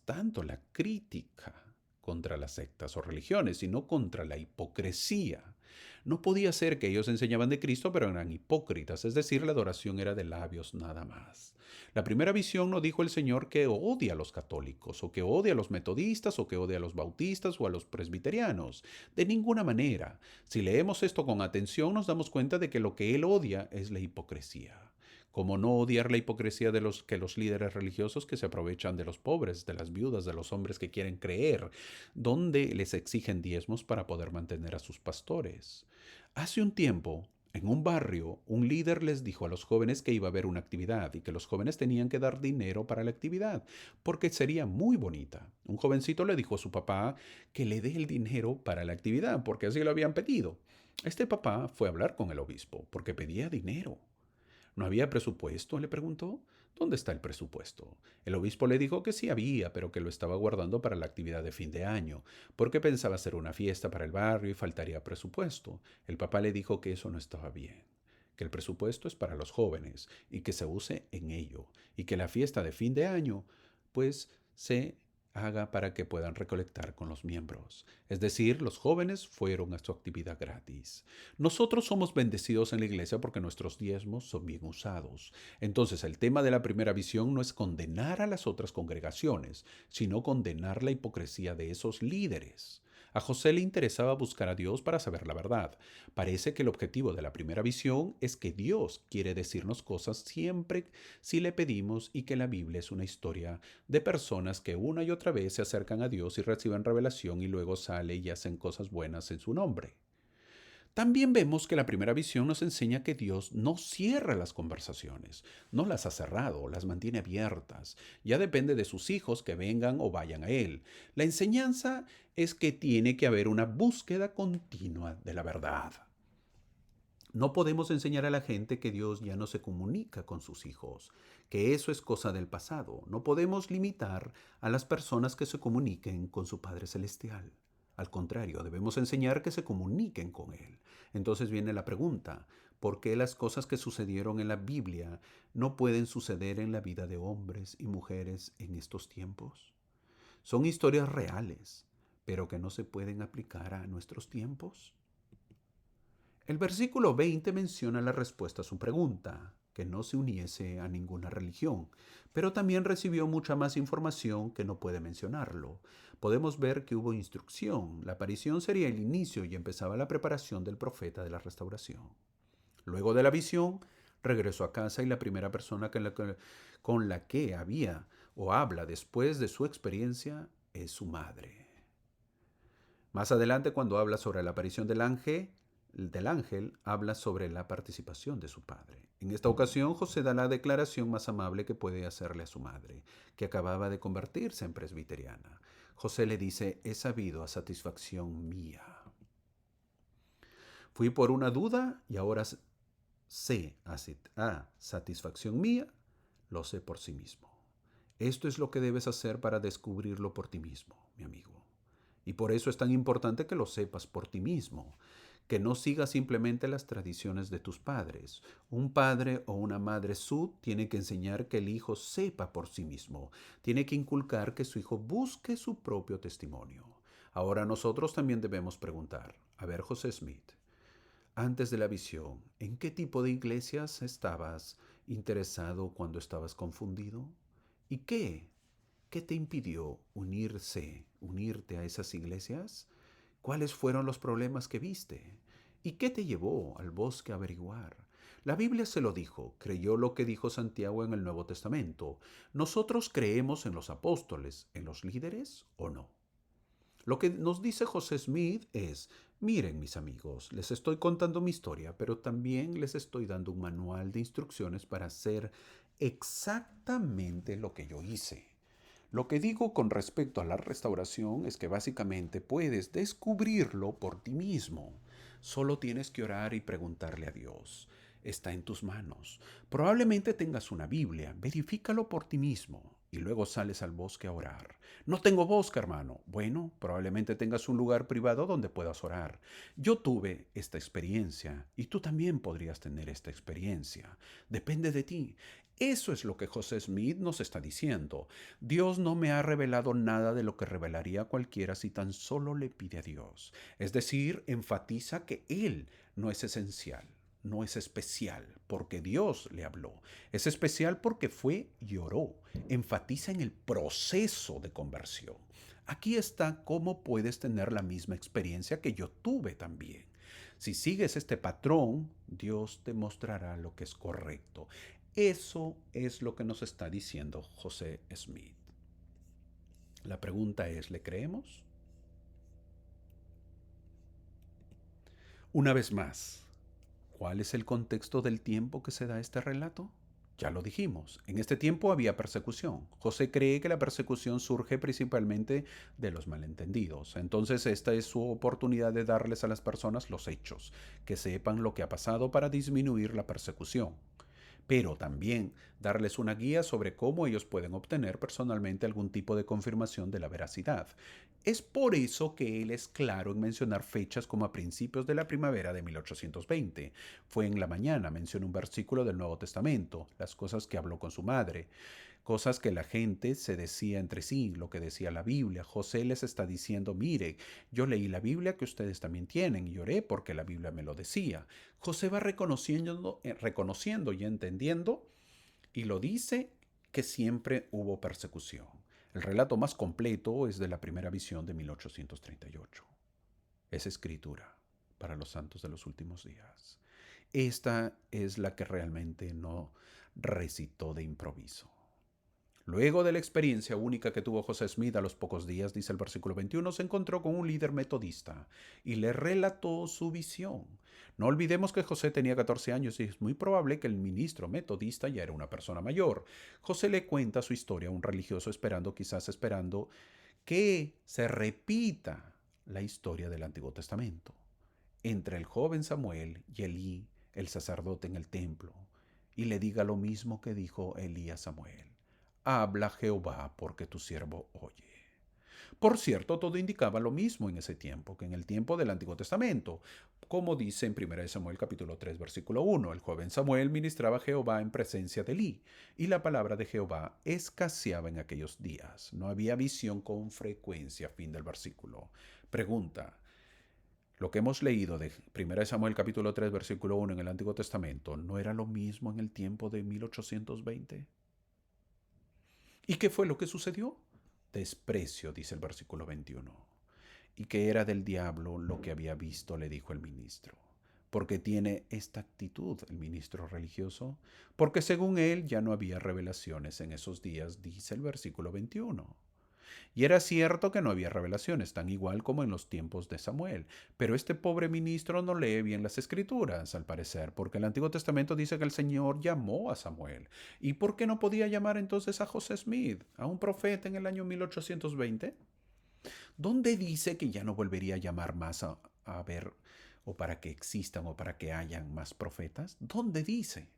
tanto la crítica contra las sectas o religiones, sino contra la hipocresía. No podía ser que ellos enseñaban de Cristo, pero eran hipócritas, es decir, la adoración era de labios nada más. La primera visión no dijo el Señor que odia a los católicos, o que odia a los metodistas, o que odia a los bautistas o a los presbiterianos. De ninguna manera. Si leemos esto con atención, nos damos cuenta de que lo que Él odia es la hipocresía. Como no odiar la hipocresía de los líderes religiosos que se aprovechan de los pobres, de las viudas, de los hombres que quieren creer, donde les exigen diezmos para poder mantener a sus pastores. Hace un tiempo, en un barrio, un líder les dijo a los jóvenes que iba a haber una actividad y que los jóvenes tenían que dar dinero para la actividad, porque sería muy bonita. Un jovencito le dijo a su papá que le dé el dinero para la actividad, porque así lo habían pedido. Este papá fue a hablar con el obispo, porque pedía dinero. ¿No había presupuesto?, le preguntó. ¿Dónde está el presupuesto? El obispo le dijo que sí había, pero que lo estaba guardando para la actividad de fin de año, porque pensaba hacer una fiesta para el barrio y faltaría presupuesto. El papá le dijo que eso no estaba bien, que el presupuesto es para los jóvenes y que se use en ello, y que la fiesta de fin de año, pues, se haga para que puedan recolectar con los miembros. Es decir, los jóvenes fueron a su actividad gratis. Nosotros somos bendecidos en la iglesia porque nuestros diezmos son bien usados. Entonces, el tema de la primera visión no es condenar a las otras congregaciones, sino condenar la hipocresía de esos líderes. A José le interesaba buscar a Dios para saber la verdad. Parece que el objetivo de la primera visión es que Dios quiere decirnos cosas siempre si le pedimos, y que la Biblia es una historia de personas que una y otra vez se acercan a Dios y reciben revelación y luego sale y hacen cosas buenas en su nombre. También vemos que la primera visión nos enseña que Dios no cierra las conversaciones, no las ha cerrado, las mantiene abiertas. Ya depende de sus hijos que vengan o vayan a Él. La enseñanza es que tiene que haber una búsqueda continua de la verdad. No podemos enseñar a la gente que Dios ya no se comunica con sus hijos, que eso es cosa del pasado. No podemos limitar a las personas que se comuniquen con su Padre Celestial. Al contrario, debemos enseñar que se comuniquen con Él. Entonces viene la pregunta, ¿por qué las cosas que sucedieron en la Biblia no pueden suceder en la vida de hombres y mujeres en estos tiempos? Son historias reales, pero que no se pueden aplicar a nuestros tiempos. El versículo 20 menciona la respuesta a su pregunta, que no se uniese a ninguna religión, pero también recibió mucha más información que no puede mencionarlo. Podemos ver que hubo instrucción, la aparición sería el inicio y empezaba la preparación del profeta de la restauración. Luego de la visión, regresó a casa y la primera persona con la que había o habla después de su experiencia es su madre. Más adelante, cuando habla sobre la aparición del ángel, habla sobre la participación de su padre. En esta ocasión, José da la declaración más amable que puede hacerle a su madre, que acababa de convertirse en presbiteriana. José le dice, he sabido a satisfacción mía. Fui por una duda y ahora sé a satisfacción mía, lo sé por sí mismo. Esto es lo que debes hacer para descubrirlo por ti mismo, mi amigo. Y por eso es tan importante que lo sepas por ti mismo, que no sigas simplemente las tradiciones de tus padres. Un padre o una madre sud tiene que enseñar que el hijo sepa por sí mismo, tiene que inculcar que su hijo busque su propio testimonio. Ahora nosotros también debemos preguntar, a ver José Smith, antes de la visión, ¿en qué tipo de iglesias estabas interesado cuando estabas confundido? ¿Y qué te impidió unirte a esas iglesias? ¿Cuáles fueron los problemas que viste? ¿Y qué te llevó al bosque a averiguar? La Biblia se lo dijo, creyó lo que dijo Santiago en el Nuevo Testamento. ¿Nosotros creemos en los apóstoles, en los líderes o no? Lo que nos dice José Smith es, miren mis amigos, les estoy contando mi historia, pero también les estoy dando un manual de instrucciones para hacer exactamente lo que yo hice. Lo que digo con respecto a la restauración es que básicamente puedes descubrirlo por ti mismo. Solo tienes que orar y preguntarle a Dios. Está en tus manos. Probablemente tengas una Biblia. Verifícalo por ti mismo. Y luego sales al bosque a orar. No tengo bosque, hermano. Bueno, probablemente tengas un lugar privado donde puedas orar. Yo tuve esta experiencia y tú también podrías tener esta experiencia. Depende de ti. Eso es lo que José Smith nos está diciendo. Dios no me ha revelado nada de lo que revelaría cualquiera si tan solo le pide a Dios. Es decir, enfatiza que Él no es esencial, no es especial, porque Dios le habló. Es especial porque fue y oró. Enfatiza en el proceso de conversión. Aquí está cómo puedes tener la misma experiencia que yo tuve también. Si sigues este patrón, Dios te mostrará lo que es correcto. Eso es lo que nos está diciendo José Smith. La pregunta es, ¿le creemos? Una vez más, ¿cuál es el contexto del tiempo que se da este relato? Ya lo dijimos, en este tiempo había persecución. José cree que la persecución surge principalmente de los malentendidos. Entonces esta es su oportunidad de darles a las personas los hechos, que sepan lo que ha pasado para disminuir la persecución, pero también darles una guía sobre cómo ellos pueden obtener personalmente algún tipo de confirmación de la veracidad. Es por eso que él es claro en mencionar fechas como a principios de la primavera de 1820. Fue en la mañana, menciona un versículo del Nuevo Testamento, las cosas que habló con su madre, cosas que la gente se decía entre sí, lo que decía la Biblia. José les está diciendo, mire, yo leí la Biblia que ustedes también tienen y oré porque la Biblia me lo decía. José va reconociendo y entendiendo y lo dice que siempre hubo persecución. El relato más completo es de la primera visión de 1838. Es escritura para los santos de los últimos días. Esta es la que realmente no recitó de improviso. Luego de la experiencia única que tuvo José Smith a los pocos días, dice el versículo 21, se encontró con un líder metodista y le relató su visión. No olvidemos que José tenía 14 años y es muy probable que el ministro metodista ya era una persona mayor. José le cuenta su historia a un religioso quizás esperando que se repita la historia del Antiguo Testamento entre el joven Samuel y Elí, el sacerdote en el templo, y le diga lo mismo que dijo Elí a Samuel. Habla Jehová porque tu siervo oye. Por cierto, todo indicaba lo mismo en ese tiempo que en el tiempo del Antiguo Testamento. Como dice en 1 Samuel capítulo 3 versículo 1, el joven Samuel ministraba a Jehová en presencia de Elí, y la palabra de Jehová escaseaba en aquellos días. No había visión con frecuencia. Fin del versículo. Pregunta: ¿lo que hemos leído de 1 Samuel capítulo 3 versículo 1 en el Antiguo Testamento no era lo mismo en el tiempo de 1820? ¿Y qué fue lo que sucedió? Desprecio, dice el versículo 21. Y que era del diablo lo que había visto, le dijo el ministro. ¿Por qué tiene esta actitud el ministro religioso? Porque según él ya no había revelaciones en esos días, dice el versículo 21. Y era cierto que no había revelaciones, tan igual como en los tiempos de Samuel. Pero este pobre ministro no lee bien las escrituras, al parecer, porque el Antiguo Testamento dice que el Señor llamó a Samuel. ¿Y por qué no podía llamar entonces a José Smith, a un profeta en el año 1820? ¿Dónde dice que ya no volvería a llamar más a ver, o para que existan, o para que hayan más profetas? ¿Dónde dice?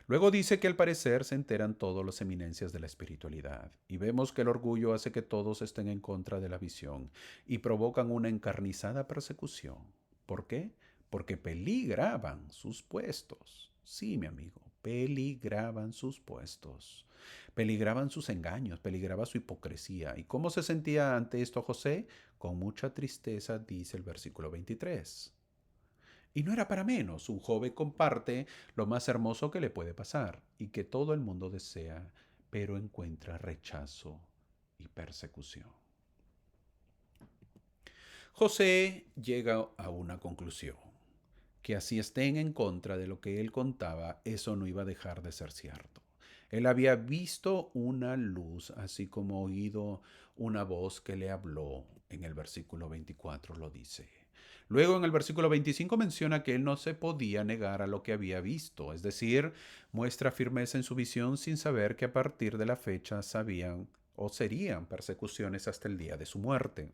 Luego dice que al parecer se enteran todos las eminencias de la espiritualidad, y vemos que el orgullo hace que todos estén en contra de la visión y provocan una encarnizada persecución. ¿Por qué? Porque peligraban sus puestos. Sí, mi amigo, peligraban sus puestos, peligraban sus engaños, peligraba su hipocresía. ¿Y cómo se sentía ante esto José? Con mucha tristeza, dice el versículo 23. Y no era para menos, un joven comparte lo más hermoso que le puede pasar y que todo el mundo desea, pero encuentra rechazo y persecución. José llega a una conclusión, que así estén en contra de lo que él contaba, eso no iba a dejar de ser cierto. Él había visto una luz, así como oído una voz que le habló. En el versículo 24 lo dice. Luego en el versículo 25 menciona que él no se podía negar a lo que había visto, es decir, muestra firmeza en su visión sin saber que a partir de la fecha sabían o serían persecuciones hasta el día de su muerte.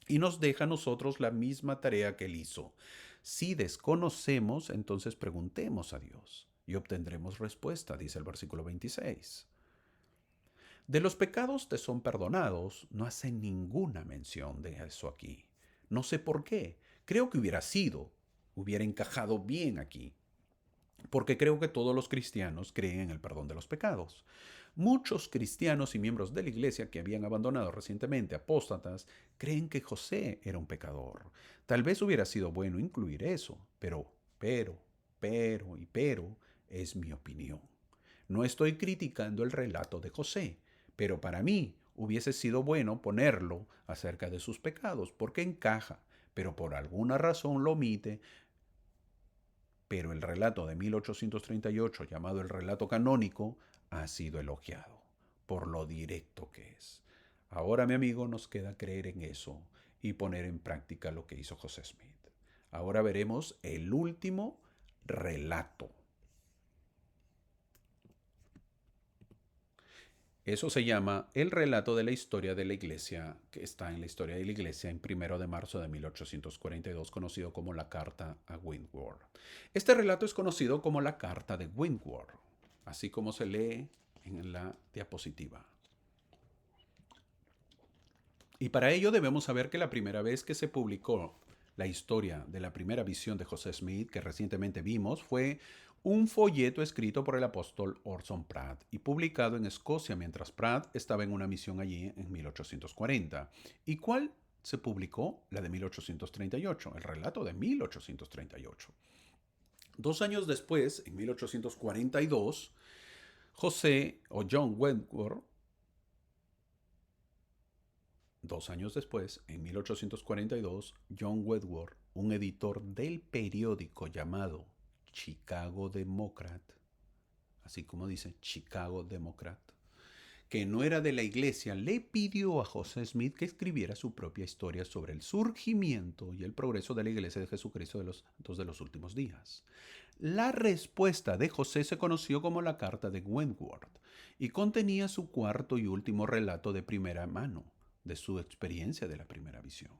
Y nos deja a nosotros la misma tarea que él hizo. Si desconocemos, entonces preguntemos a Dios y obtendremos respuesta, dice el versículo 26. De los pecados te son perdonados, no hace ninguna mención de eso aquí. No sé por qué. Creo que hubiera encajado bien aquí, porque creo que todos los cristianos creen en el perdón de los pecados. Muchos cristianos y miembros de la iglesia que habían abandonado recientemente, apóstatas, creen que José era un pecador. Tal vez hubiera sido bueno incluir eso, pero, es mi opinión. No estoy criticando el relato de José, pero para mí hubiese sido bueno ponerlo acerca de sus pecados, porque encaja, pero por alguna razón lo omite. Pero el relato de 1838, llamado el relato canónico, ha sido elogiado por lo directo que es. Ahora, mi amigo, nos queda creer en eso y poner en práctica lo que hizo José Smith. Ahora veremos el último relato. Eso se llama el relato de la historia de la iglesia, que está en la historia de la iglesia en 1 de marzo de 1842, conocido como la Carta a Wentworth. Este relato es conocido como la Carta de Wentworth, así como se lee en la diapositiva. Y para ello debemos saber que la primera vez que se publicó la historia de la primera visión de José Smith, que recientemente vimos, fue un folleto escrito por el apóstol Orson Pratt y publicado en Escocia mientras Pratt estaba en una misión allí en 1840. ¿Y cuál se publicó? La de 1838, el relato de 1838. 2 años después, en 1842, John Wentworth. 2 años después, en 1842, John Wentworth, un editor del periódico llamado Chicago Democrat, así como dice Chicago Democrat, que no era de la iglesia, le pidió a José Smith que escribiera su propia historia sobre el surgimiento y el progreso de la iglesia de Jesucristo de los Santos de los últimos días. La respuesta de José se conoció como la Carta de Wentworth y contenía su cuarto y último relato de primera mano de su experiencia de la primera visión.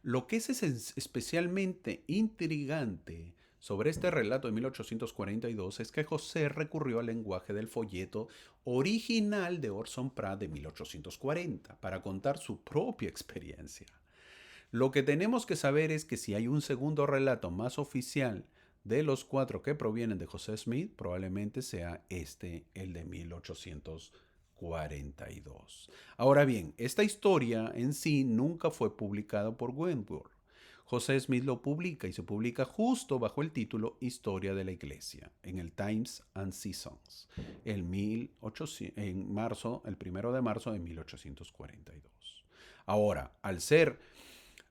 Lo que es especialmente intrigante sobre este relato de 1842 es que José recurrió al lenguaje del folleto original de Orson Pratt de 1840 para contar su propia experiencia. Lo que tenemos que saber es que si hay un segundo relato más oficial de los cuatro que provienen de José Smith, probablemente sea el de 1842. Ahora bien, esta historia en sí nunca fue publicada por Wentworth. José Smith lo publica y se publica justo bajo el título Historia de la Iglesia en el Times and Seasons el 1 de marzo de 1842. Ahora, al ser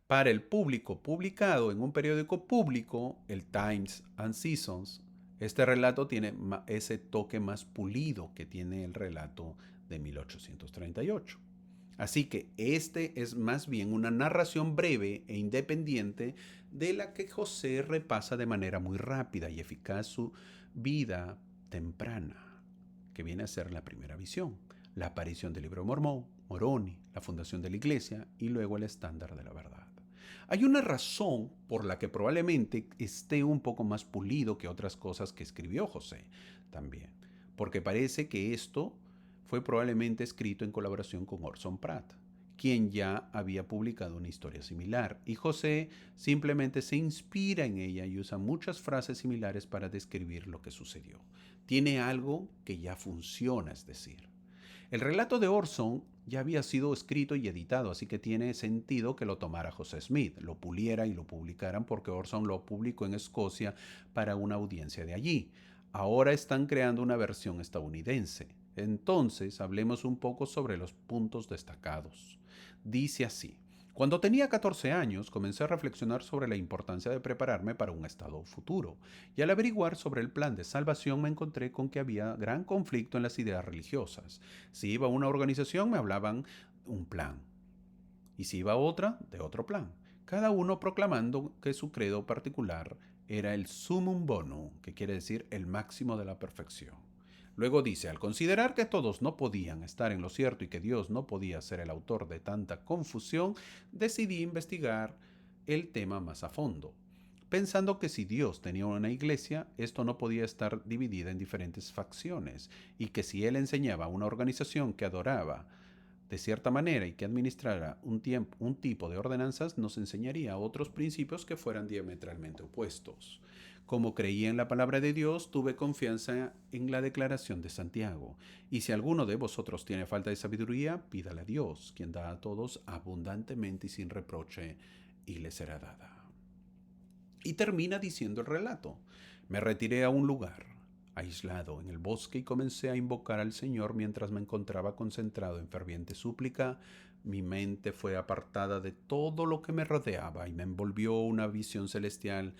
para el público publicado en un periódico público, el Times and Seasons, este relato tiene ese toque más pulido que tiene el relato de 1838. Así que este es más bien una narración breve e independiente de la que José repasa de manera muy rápida y eficaz su vida temprana, que viene a ser la primera visión, la aparición del libro de Moroni, la fundación de la iglesia y luego el estándar de la verdad. Hay una razón por la que probablemente esté un poco más pulido que otras cosas que escribió José también, porque parece que esto fue probablemente escrito en colaboración con Orson Pratt, quien ya había publicado una historia similar, y José simplemente se inspira en ella y usa muchas frases similares para describir lo que sucedió. Tiene algo que ya funciona, es decir. El relato de Orson ya había sido escrito y editado, así que tiene sentido que lo tomara José Smith, lo puliera y lo publicaran porque Orson lo publicó en Escocia para una audiencia de allí. Ahora están creando una versión estadounidense. Entonces, hablemos un poco sobre los puntos destacados. Dice así: cuando tenía 14 años, comencé a reflexionar sobre la importancia de prepararme para un estado futuro, y al averiguar sobre el plan de salvación me encontré con que había gran conflicto en las ideas religiosas. Si iba a una organización me hablaban un plan, y si iba a otra, de otro plan, cada uno proclamando que su credo particular era el summum bonum, que quiere decir el máximo de la perfección. Luego dice, al considerar que todos no podían estar en lo cierto y que Dios no podía ser el autor de tanta confusión, decidí investigar el tema más a fondo, pensando que si Dios tenía una iglesia, esto no podía estar dividida en diferentes facciones, y que si Él enseñaba una organización que adoraba de cierta manera y que administrara un tipo de ordenanzas, nos enseñaría otros principios que fueran diametralmente opuestos. Como creía en la palabra de Dios, tuve confianza en la declaración de Santiago. Y si alguno de vosotros tiene falta de sabiduría, pídale a Dios, quien da a todos abundantemente y sin reproche, y le será dada. Y termina diciendo el relato: me retiré a un lugar aislado en el bosque y comencé a invocar al Señor mientras me encontraba concentrado en ferviente súplica. Mi mente fue apartada de todo lo que me rodeaba y me envolvió una visión celestial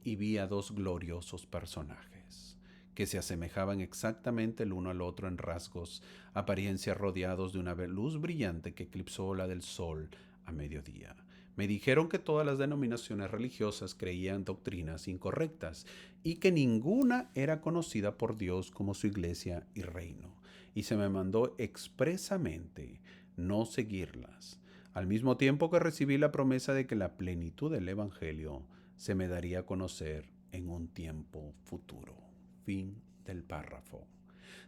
y vi a dos gloriosos personajes que se asemejaban exactamente el uno al otro en rasgos, apariencia, rodeados de una luz brillante que eclipsó la del sol a mediodía. Me dijeron que todas las denominaciones religiosas creían doctrinas incorrectas y que ninguna era conocida por Dios como su iglesia y reino, y se me mandó expresamente no seguirlas, al mismo tiempo que recibí la promesa de que la plenitud del Evangelio se me daría a conocer en un tiempo futuro. Fin del párrafo.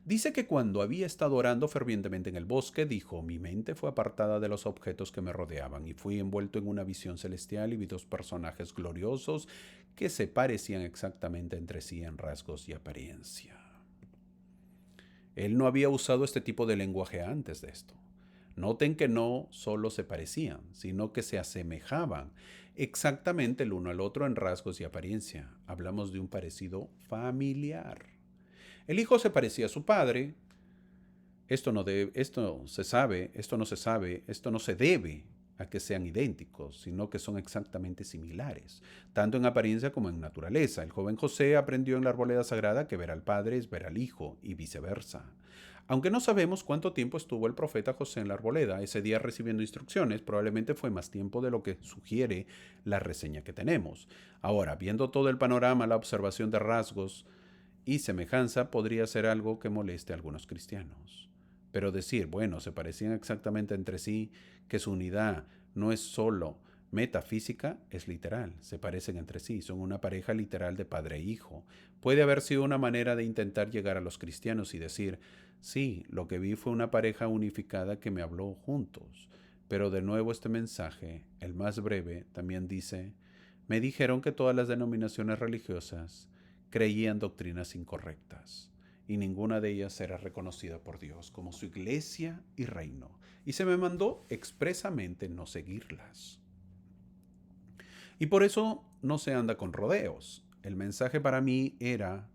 Dice que cuando había estado orando fervientemente en el bosque, dijo, mi mente fue apartada de los objetos que me rodeaban y fui envuelto en una visión celestial y vi dos personajes gloriosos que se parecían exactamente entre sí en rasgos y apariencia. Él no había usado este tipo de lenguaje antes de esto. Noten que no solo se parecían, sino que se asemejaban exactamente el uno al otro en rasgos y apariencia. Hablamos de un parecido familiar. El hijo se parecía a su padre. Esto no se sabe, esto no se debe a que sean idénticos, sino que son exactamente similares, tanto en apariencia como en naturaleza. El joven José aprendió en la arboleda sagrada que ver al Padre es ver al Hijo, y viceversa. Aunque no sabemos cuánto tiempo estuvo el profeta José en la arboleda, ese día recibiendo instrucciones, probablemente fue más tiempo de lo que sugiere la reseña que tenemos. Ahora, viendo todo el panorama, la observación de rasgos y semejanza podría ser algo que moleste a algunos cristianos. Pero decir, bueno, se parecían exactamente entre sí, que su unidad no es solo metafísica, es literal, se parecen entre sí, son una pareja literal de padre e hijo. Puede haber sido una manera de intentar llegar a los cristianos y decir, sí, lo que vi fue una pareja unificada que me habló juntos. Pero de nuevo este mensaje, el más breve, también dice, me dijeron que todas las denominaciones religiosas creían doctrinas incorrectas y ninguna de ellas era reconocida por Dios como su iglesia y reino, y se me mandó expresamente no seguirlas. Y por eso no se anda con rodeos. El mensaje para mí era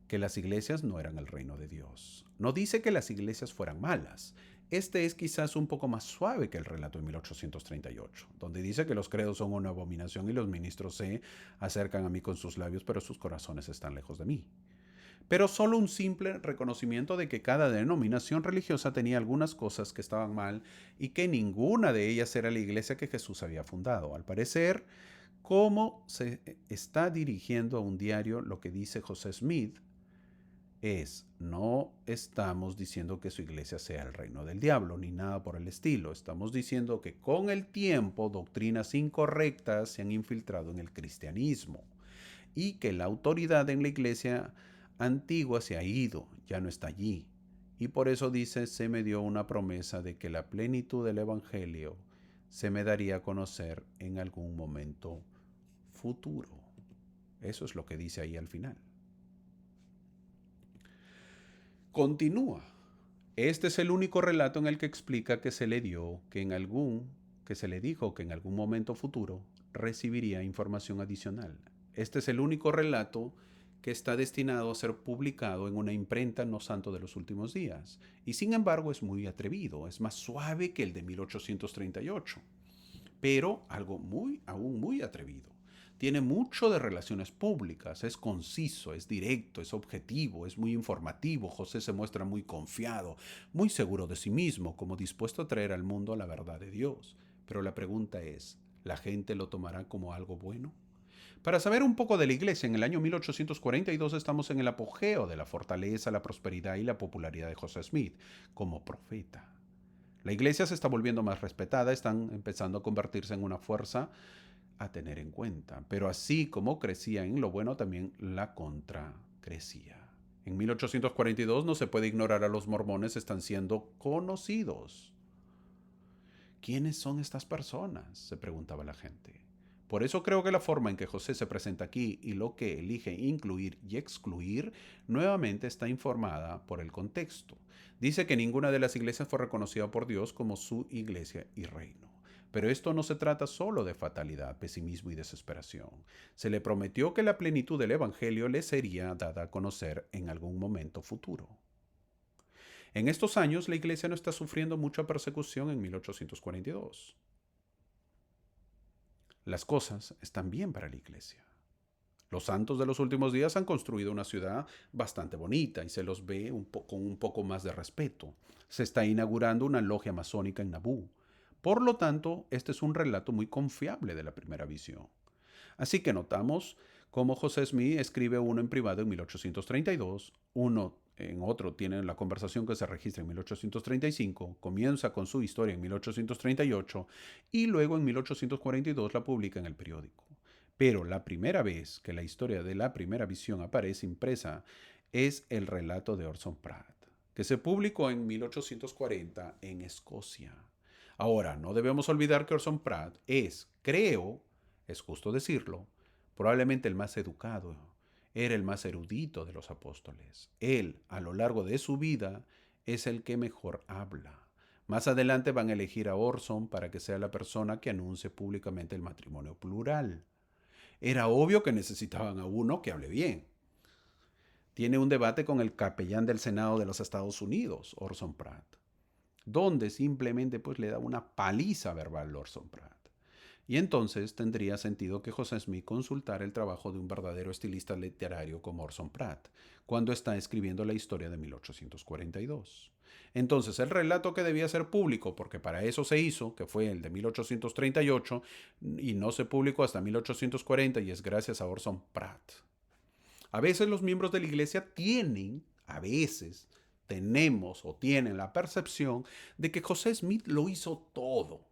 que las iglesias no eran el reino de Dios. No dice que las iglesias fueran malas. Este es quizás un poco más suave que el relato de 1838, donde dice que los credos son una abominación y los ministros se acercan a mí con sus labios, pero sus corazones están lejos de mí. Pero solo un simple reconocimiento de que cada denominación religiosa tenía algunas cosas que estaban mal y que ninguna de ellas era la iglesia que Jesús había fundado. Al parecer, cómo se está dirigiendo a un diario lo que dice José Smith es, no estamos diciendo que su iglesia sea el reino del diablo, ni nada por el estilo. Estamos diciendo que con el tiempo doctrinas incorrectas se han infiltrado en el cristianismo y que la autoridad en la iglesia antigua se ha ido, ya no está allí. Y por eso dice, se me dio una promesa de que la plenitud del Evangelio se me daría a conocer en algún momento futuro. Eso es lo que dice ahí al final. Continúa. Este es el único relato en el que explica que se le dio que se le dijo que en algún momento futuro recibiría información adicional. Este es el único relato que está destinado a ser publicado en una imprenta no santo de los últimos días. Y sin embargo es muy atrevido, es más suave que el de 1838, pero aún muy atrevido. Tiene mucho de relaciones públicas, es conciso, es directo, es objetivo, es muy informativo. José se muestra muy confiado, muy seguro de sí mismo, como dispuesto a traer al mundo la verdad de Dios. Pero la pregunta es, ¿la gente lo tomará como algo bueno? Para saber un poco de la iglesia, en el año 1842 estamos en el apogeo de la fortaleza, la prosperidad y la popularidad de José Smith como profeta. La iglesia se está volviendo más respetada, están empezando a convertirse en una fuerza a tener en cuenta. Pero así como crecía en lo bueno, también la contra crecía. En 1842 no se puede ignorar a los mormones, están siendo conocidos. ¿Quiénes son estas personas?, se preguntaba la gente. Por eso creo que la forma en que José se presenta aquí y lo que elige incluir y excluir nuevamente está informada por el contexto. Dice que ninguna de las iglesias fue reconocida por Dios como su iglesia y reino. Pero esto no se trata solo de fatalidad, pesimismo y desesperación. Se le prometió que la plenitud del Evangelio le sería dada a conocer en algún momento futuro. En estos años la iglesia no está sufriendo mucha persecución en 1842. Las cosas están bien para la iglesia. Los santos de los últimos días han construido una ciudad bastante bonita y se los ve con un poco más de respeto. Se está inaugurando una logia masónica en Nabú. Por lo tanto, este es un relato muy confiable de la primera visión. Así que notamos cómo José Smith escribe uno en privado en 1832, uno en otro tiene la conversación que se registra en 1835, comienza con su historia en 1838 y luego en 1842 la publica en el periódico. Pero la primera vez que la historia de la primera visión aparece impresa es el relato de Orson Pratt, que se publicó en 1840 en Escocia. Ahora, no debemos olvidar que Orson Pratt es justo decirlo, probablemente el más educado, era el más erudito de los apóstoles. Él, a lo largo de su vida, es el que mejor habla. Más adelante van a elegir a Orson para que sea la persona que anuncie públicamente el matrimonio plural. Era obvio que necesitaban a uno que hable bien. Tiene un debate con el capellán del Senado de los Estados Unidos, Orson Pratt. donde simplemente pues le da una paliza verbal a Orson Pratt. Y entonces tendría sentido que José Smith consultara el trabajo de un verdadero estilista literario como Orson Pratt, cuando está escribiendo la historia de 1842. Entonces el relato que debía ser público, porque para eso se hizo, que fue el de 1838, y no se publicó hasta 1840, y es gracias a Orson Pratt. A veces los miembros de la iglesia a veces tenemos o tienen la percepción de que José Smith lo hizo todo.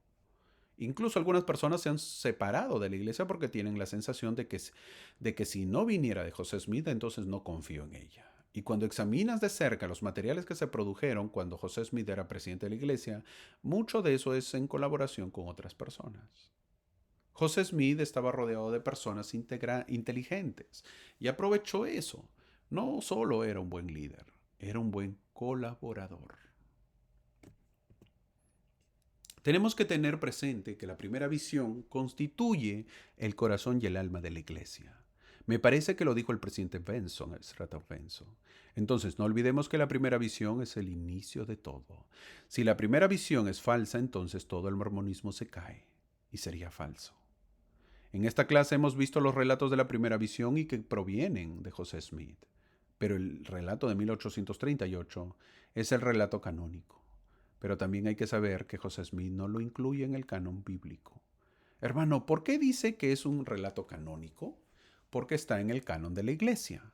Incluso algunas personas se han separado de la iglesia porque tienen la sensación de que si no viniera de José Smith, entonces no confío en ella. Y cuando examinas de cerca los materiales que se produjeron cuando José Smith era presidente de la iglesia, mucho de eso es en colaboración con otras personas. José Smith estaba rodeado de personas inteligentes y aprovechó eso. No solo era un buen líder, era un buen colaborador. Tenemos que tener presente que la primera visión constituye el corazón y el alma de la iglesia. Me parece que lo dijo el presidente Benson, el Stratton Benson. Entonces, no olvidemos que la primera visión es el inicio de todo. Si la primera visión es falsa, entonces todo el mormonismo se cae y sería falso. En esta clase hemos visto los relatos de la primera visión y que provienen de José Smith, pero el relato de 1838 es el relato canónico. Pero también hay que saber que José Smith no lo incluye en el canon bíblico. Hermano, ¿por qué dice que es un relato canónico? Porque está en el canon de la iglesia.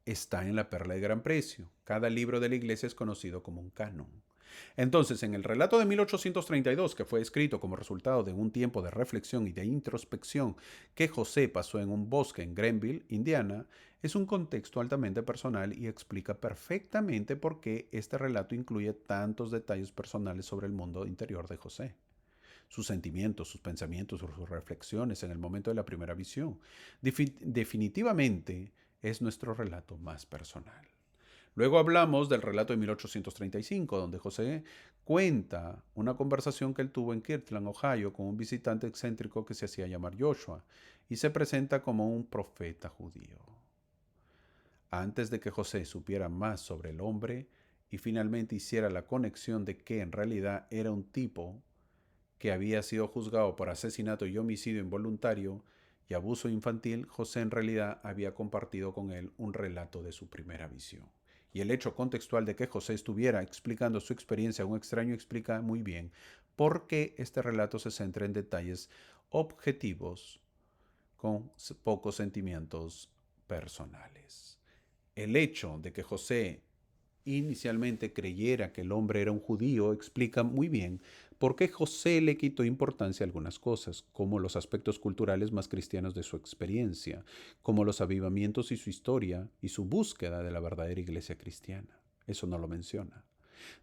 Está en la perla de gran precio. Cada libro de la iglesia es conocido como un canon. Entonces, en el relato de 1832, que fue escrito como resultado de un tiempo de reflexión y de introspección que José pasó en un bosque en Greenville, Indiana, es un contexto altamente personal y explica perfectamente por qué este relato incluye tantos detalles personales sobre el mundo interior de José. Sus sentimientos, sus pensamientos, sus reflexiones en el momento de la primera visión. Definitivamente es nuestro relato más personal. Luego hablamos del relato de 1835, donde José cuenta una conversación que él tuvo en Kirtland, Ohio, con un visitante excéntrico que se hacía llamar Joshua y se presenta como un profeta judío. Antes de que José supiera más sobre el hombre y finalmente hiciera la conexión de que en realidad era un tipo que había sido juzgado por asesinato y homicidio involuntario y abuso infantil, José en realidad había compartido con él un relato de su primera visión. Y el hecho contextual de que José estuviera explicando su experiencia a un extraño explica muy bien por qué este relato se centra en detalles objetivos con pocos sentimientos personales. El hecho de que José inicialmente creyera que el hombre era un judío explica muy bien por qué José le quitó importancia a algunas cosas, como los aspectos culturales más cristianos de su experiencia, como los avivamientos y su historia y su búsqueda de la verdadera iglesia cristiana. Eso no lo menciona.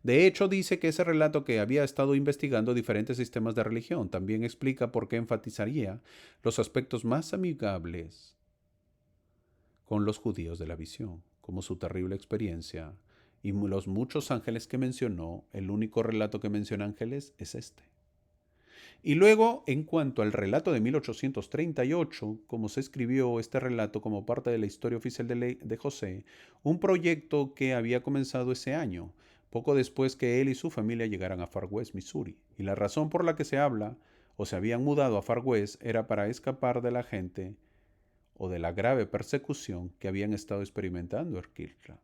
De hecho, dice que ese relato que había estado investigando diferentes sistemas de religión también explica por qué enfatizaría los aspectos más amigables con los judíos de la visión, como su terrible experiencia y los muchos ángeles que mencionó. El único relato que menciona ángeles es este. Y luego, en cuanto al relato de 1838, como se escribió este relato como parte de la historia oficial de José, un proyecto que había comenzado ese año, poco después que él y su familia llegaran a Far West, Missouri. Y la razón por la que se habla o se habían mudado a Far West era para escapar de la gente o de la grave persecución que habían estado experimentando en Kirtland.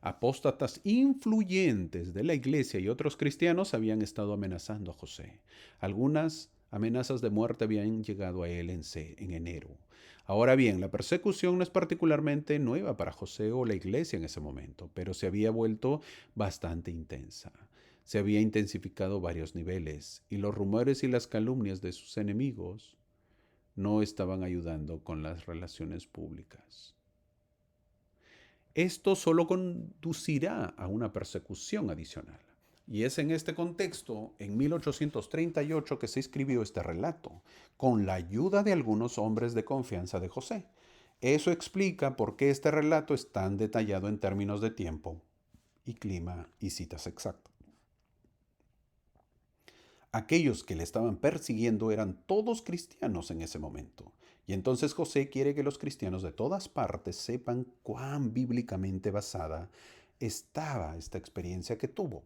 Apóstatas influyentes de la iglesia y otros cristianos habían estado amenazando a José. Algunas amenazas de muerte habían llegado a él en enero. Ahora bien, la persecución no es particularmente nueva para José o la iglesia en ese momento, pero se había vuelto bastante intensa. Se había intensificado a varios niveles y los rumores y las calumnias de sus enemigos no estaban ayudando con las relaciones públicas. Esto solo conducirá a una persecución adicional. Y es en este contexto, en 1838, que se escribió este relato, con la ayuda de algunos hombres de confianza de José. Eso explica por qué este relato es tan detallado en términos de tiempo y clima y citas exactas. Aquellos que le estaban persiguiendo eran todos cristianos en ese momento. Y entonces José quiere que los cristianos de todas partes sepan cuán bíblicamente basada estaba esta experiencia que tuvo.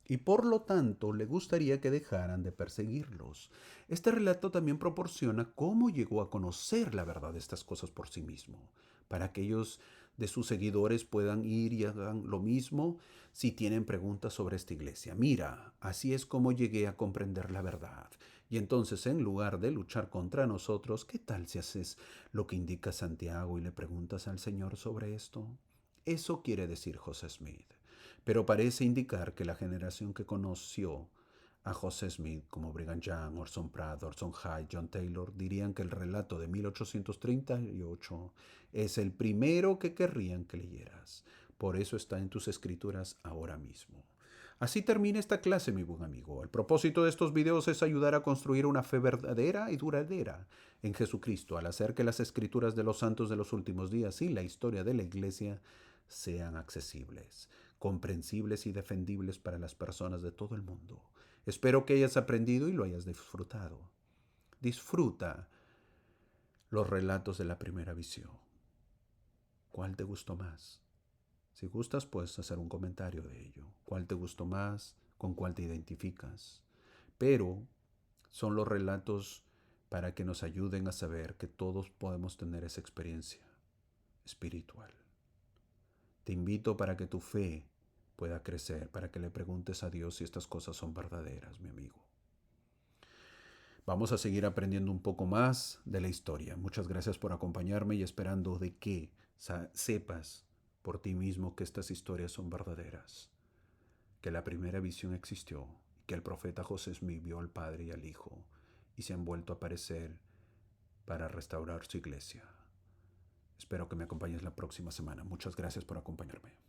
y por lo tanto le gustaría que dejaran de perseguirlos. Este relato también proporciona cómo llegó a conocer la verdad de estas cosas por sí mismo, para que ellos de sus seguidores puedan ir y hagan lo mismo si tienen preguntas sobre esta iglesia. Mira, así es como llegué a comprender la verdad. Y entonces, en lugar de luchar contra nosotros, ¿qué tal si haces lo que indica Santiago y le preguntas al Señor sobre esto? Eso quiere decir José Smith, pero parece indicar que la generación que conoció a José Smith, como Brigham Young, Orson Pratt, Orson Hyde, John Taylor, dirían que el relato de 1838 es el primero que querrían que leyeras. Por eso está en tus escrituras ahora mismo. Así termina esta clase, mi buen amigo. El propósito de estos videos es ayudar a construir una fe verdadera y duradera en Jesucristo, al hacer que las escrituras de los santos de los últimos días y la historia de la iglesia sean accesibles, comprensibles y defendibles para las personas de todo el mundo. Espero que hayas aprendido y lo hayas disfrutado. Disfruta los relatos de la primera visión. ¿Cuál te gustó más? Si gustas, puedes hacer un comentario de ello. ¿Cuál te gustó más? ¿Con cuál te identificas? Pero son los relatos para que nos ayuden a saber que todos podemos tener esa experiencia espiritual. Te invito para que tu fe pueda crecer, para que le preguntes a Dios si estas cosas son verdaderas, mi amigo. Vamos a seguir aprendiendo un poco más de la historia. Muchas gracias por acompañarme y esperando de que sepas por ti mismo que estas historias son verdaderas, que la primera visión existió, que el profeta José Smith vio al Padre y al Hijo y se han vuelto a aparecer para restaurar su iglesia. Espero que me acompañes la próxima semana. Muchas gracias por acompañarme.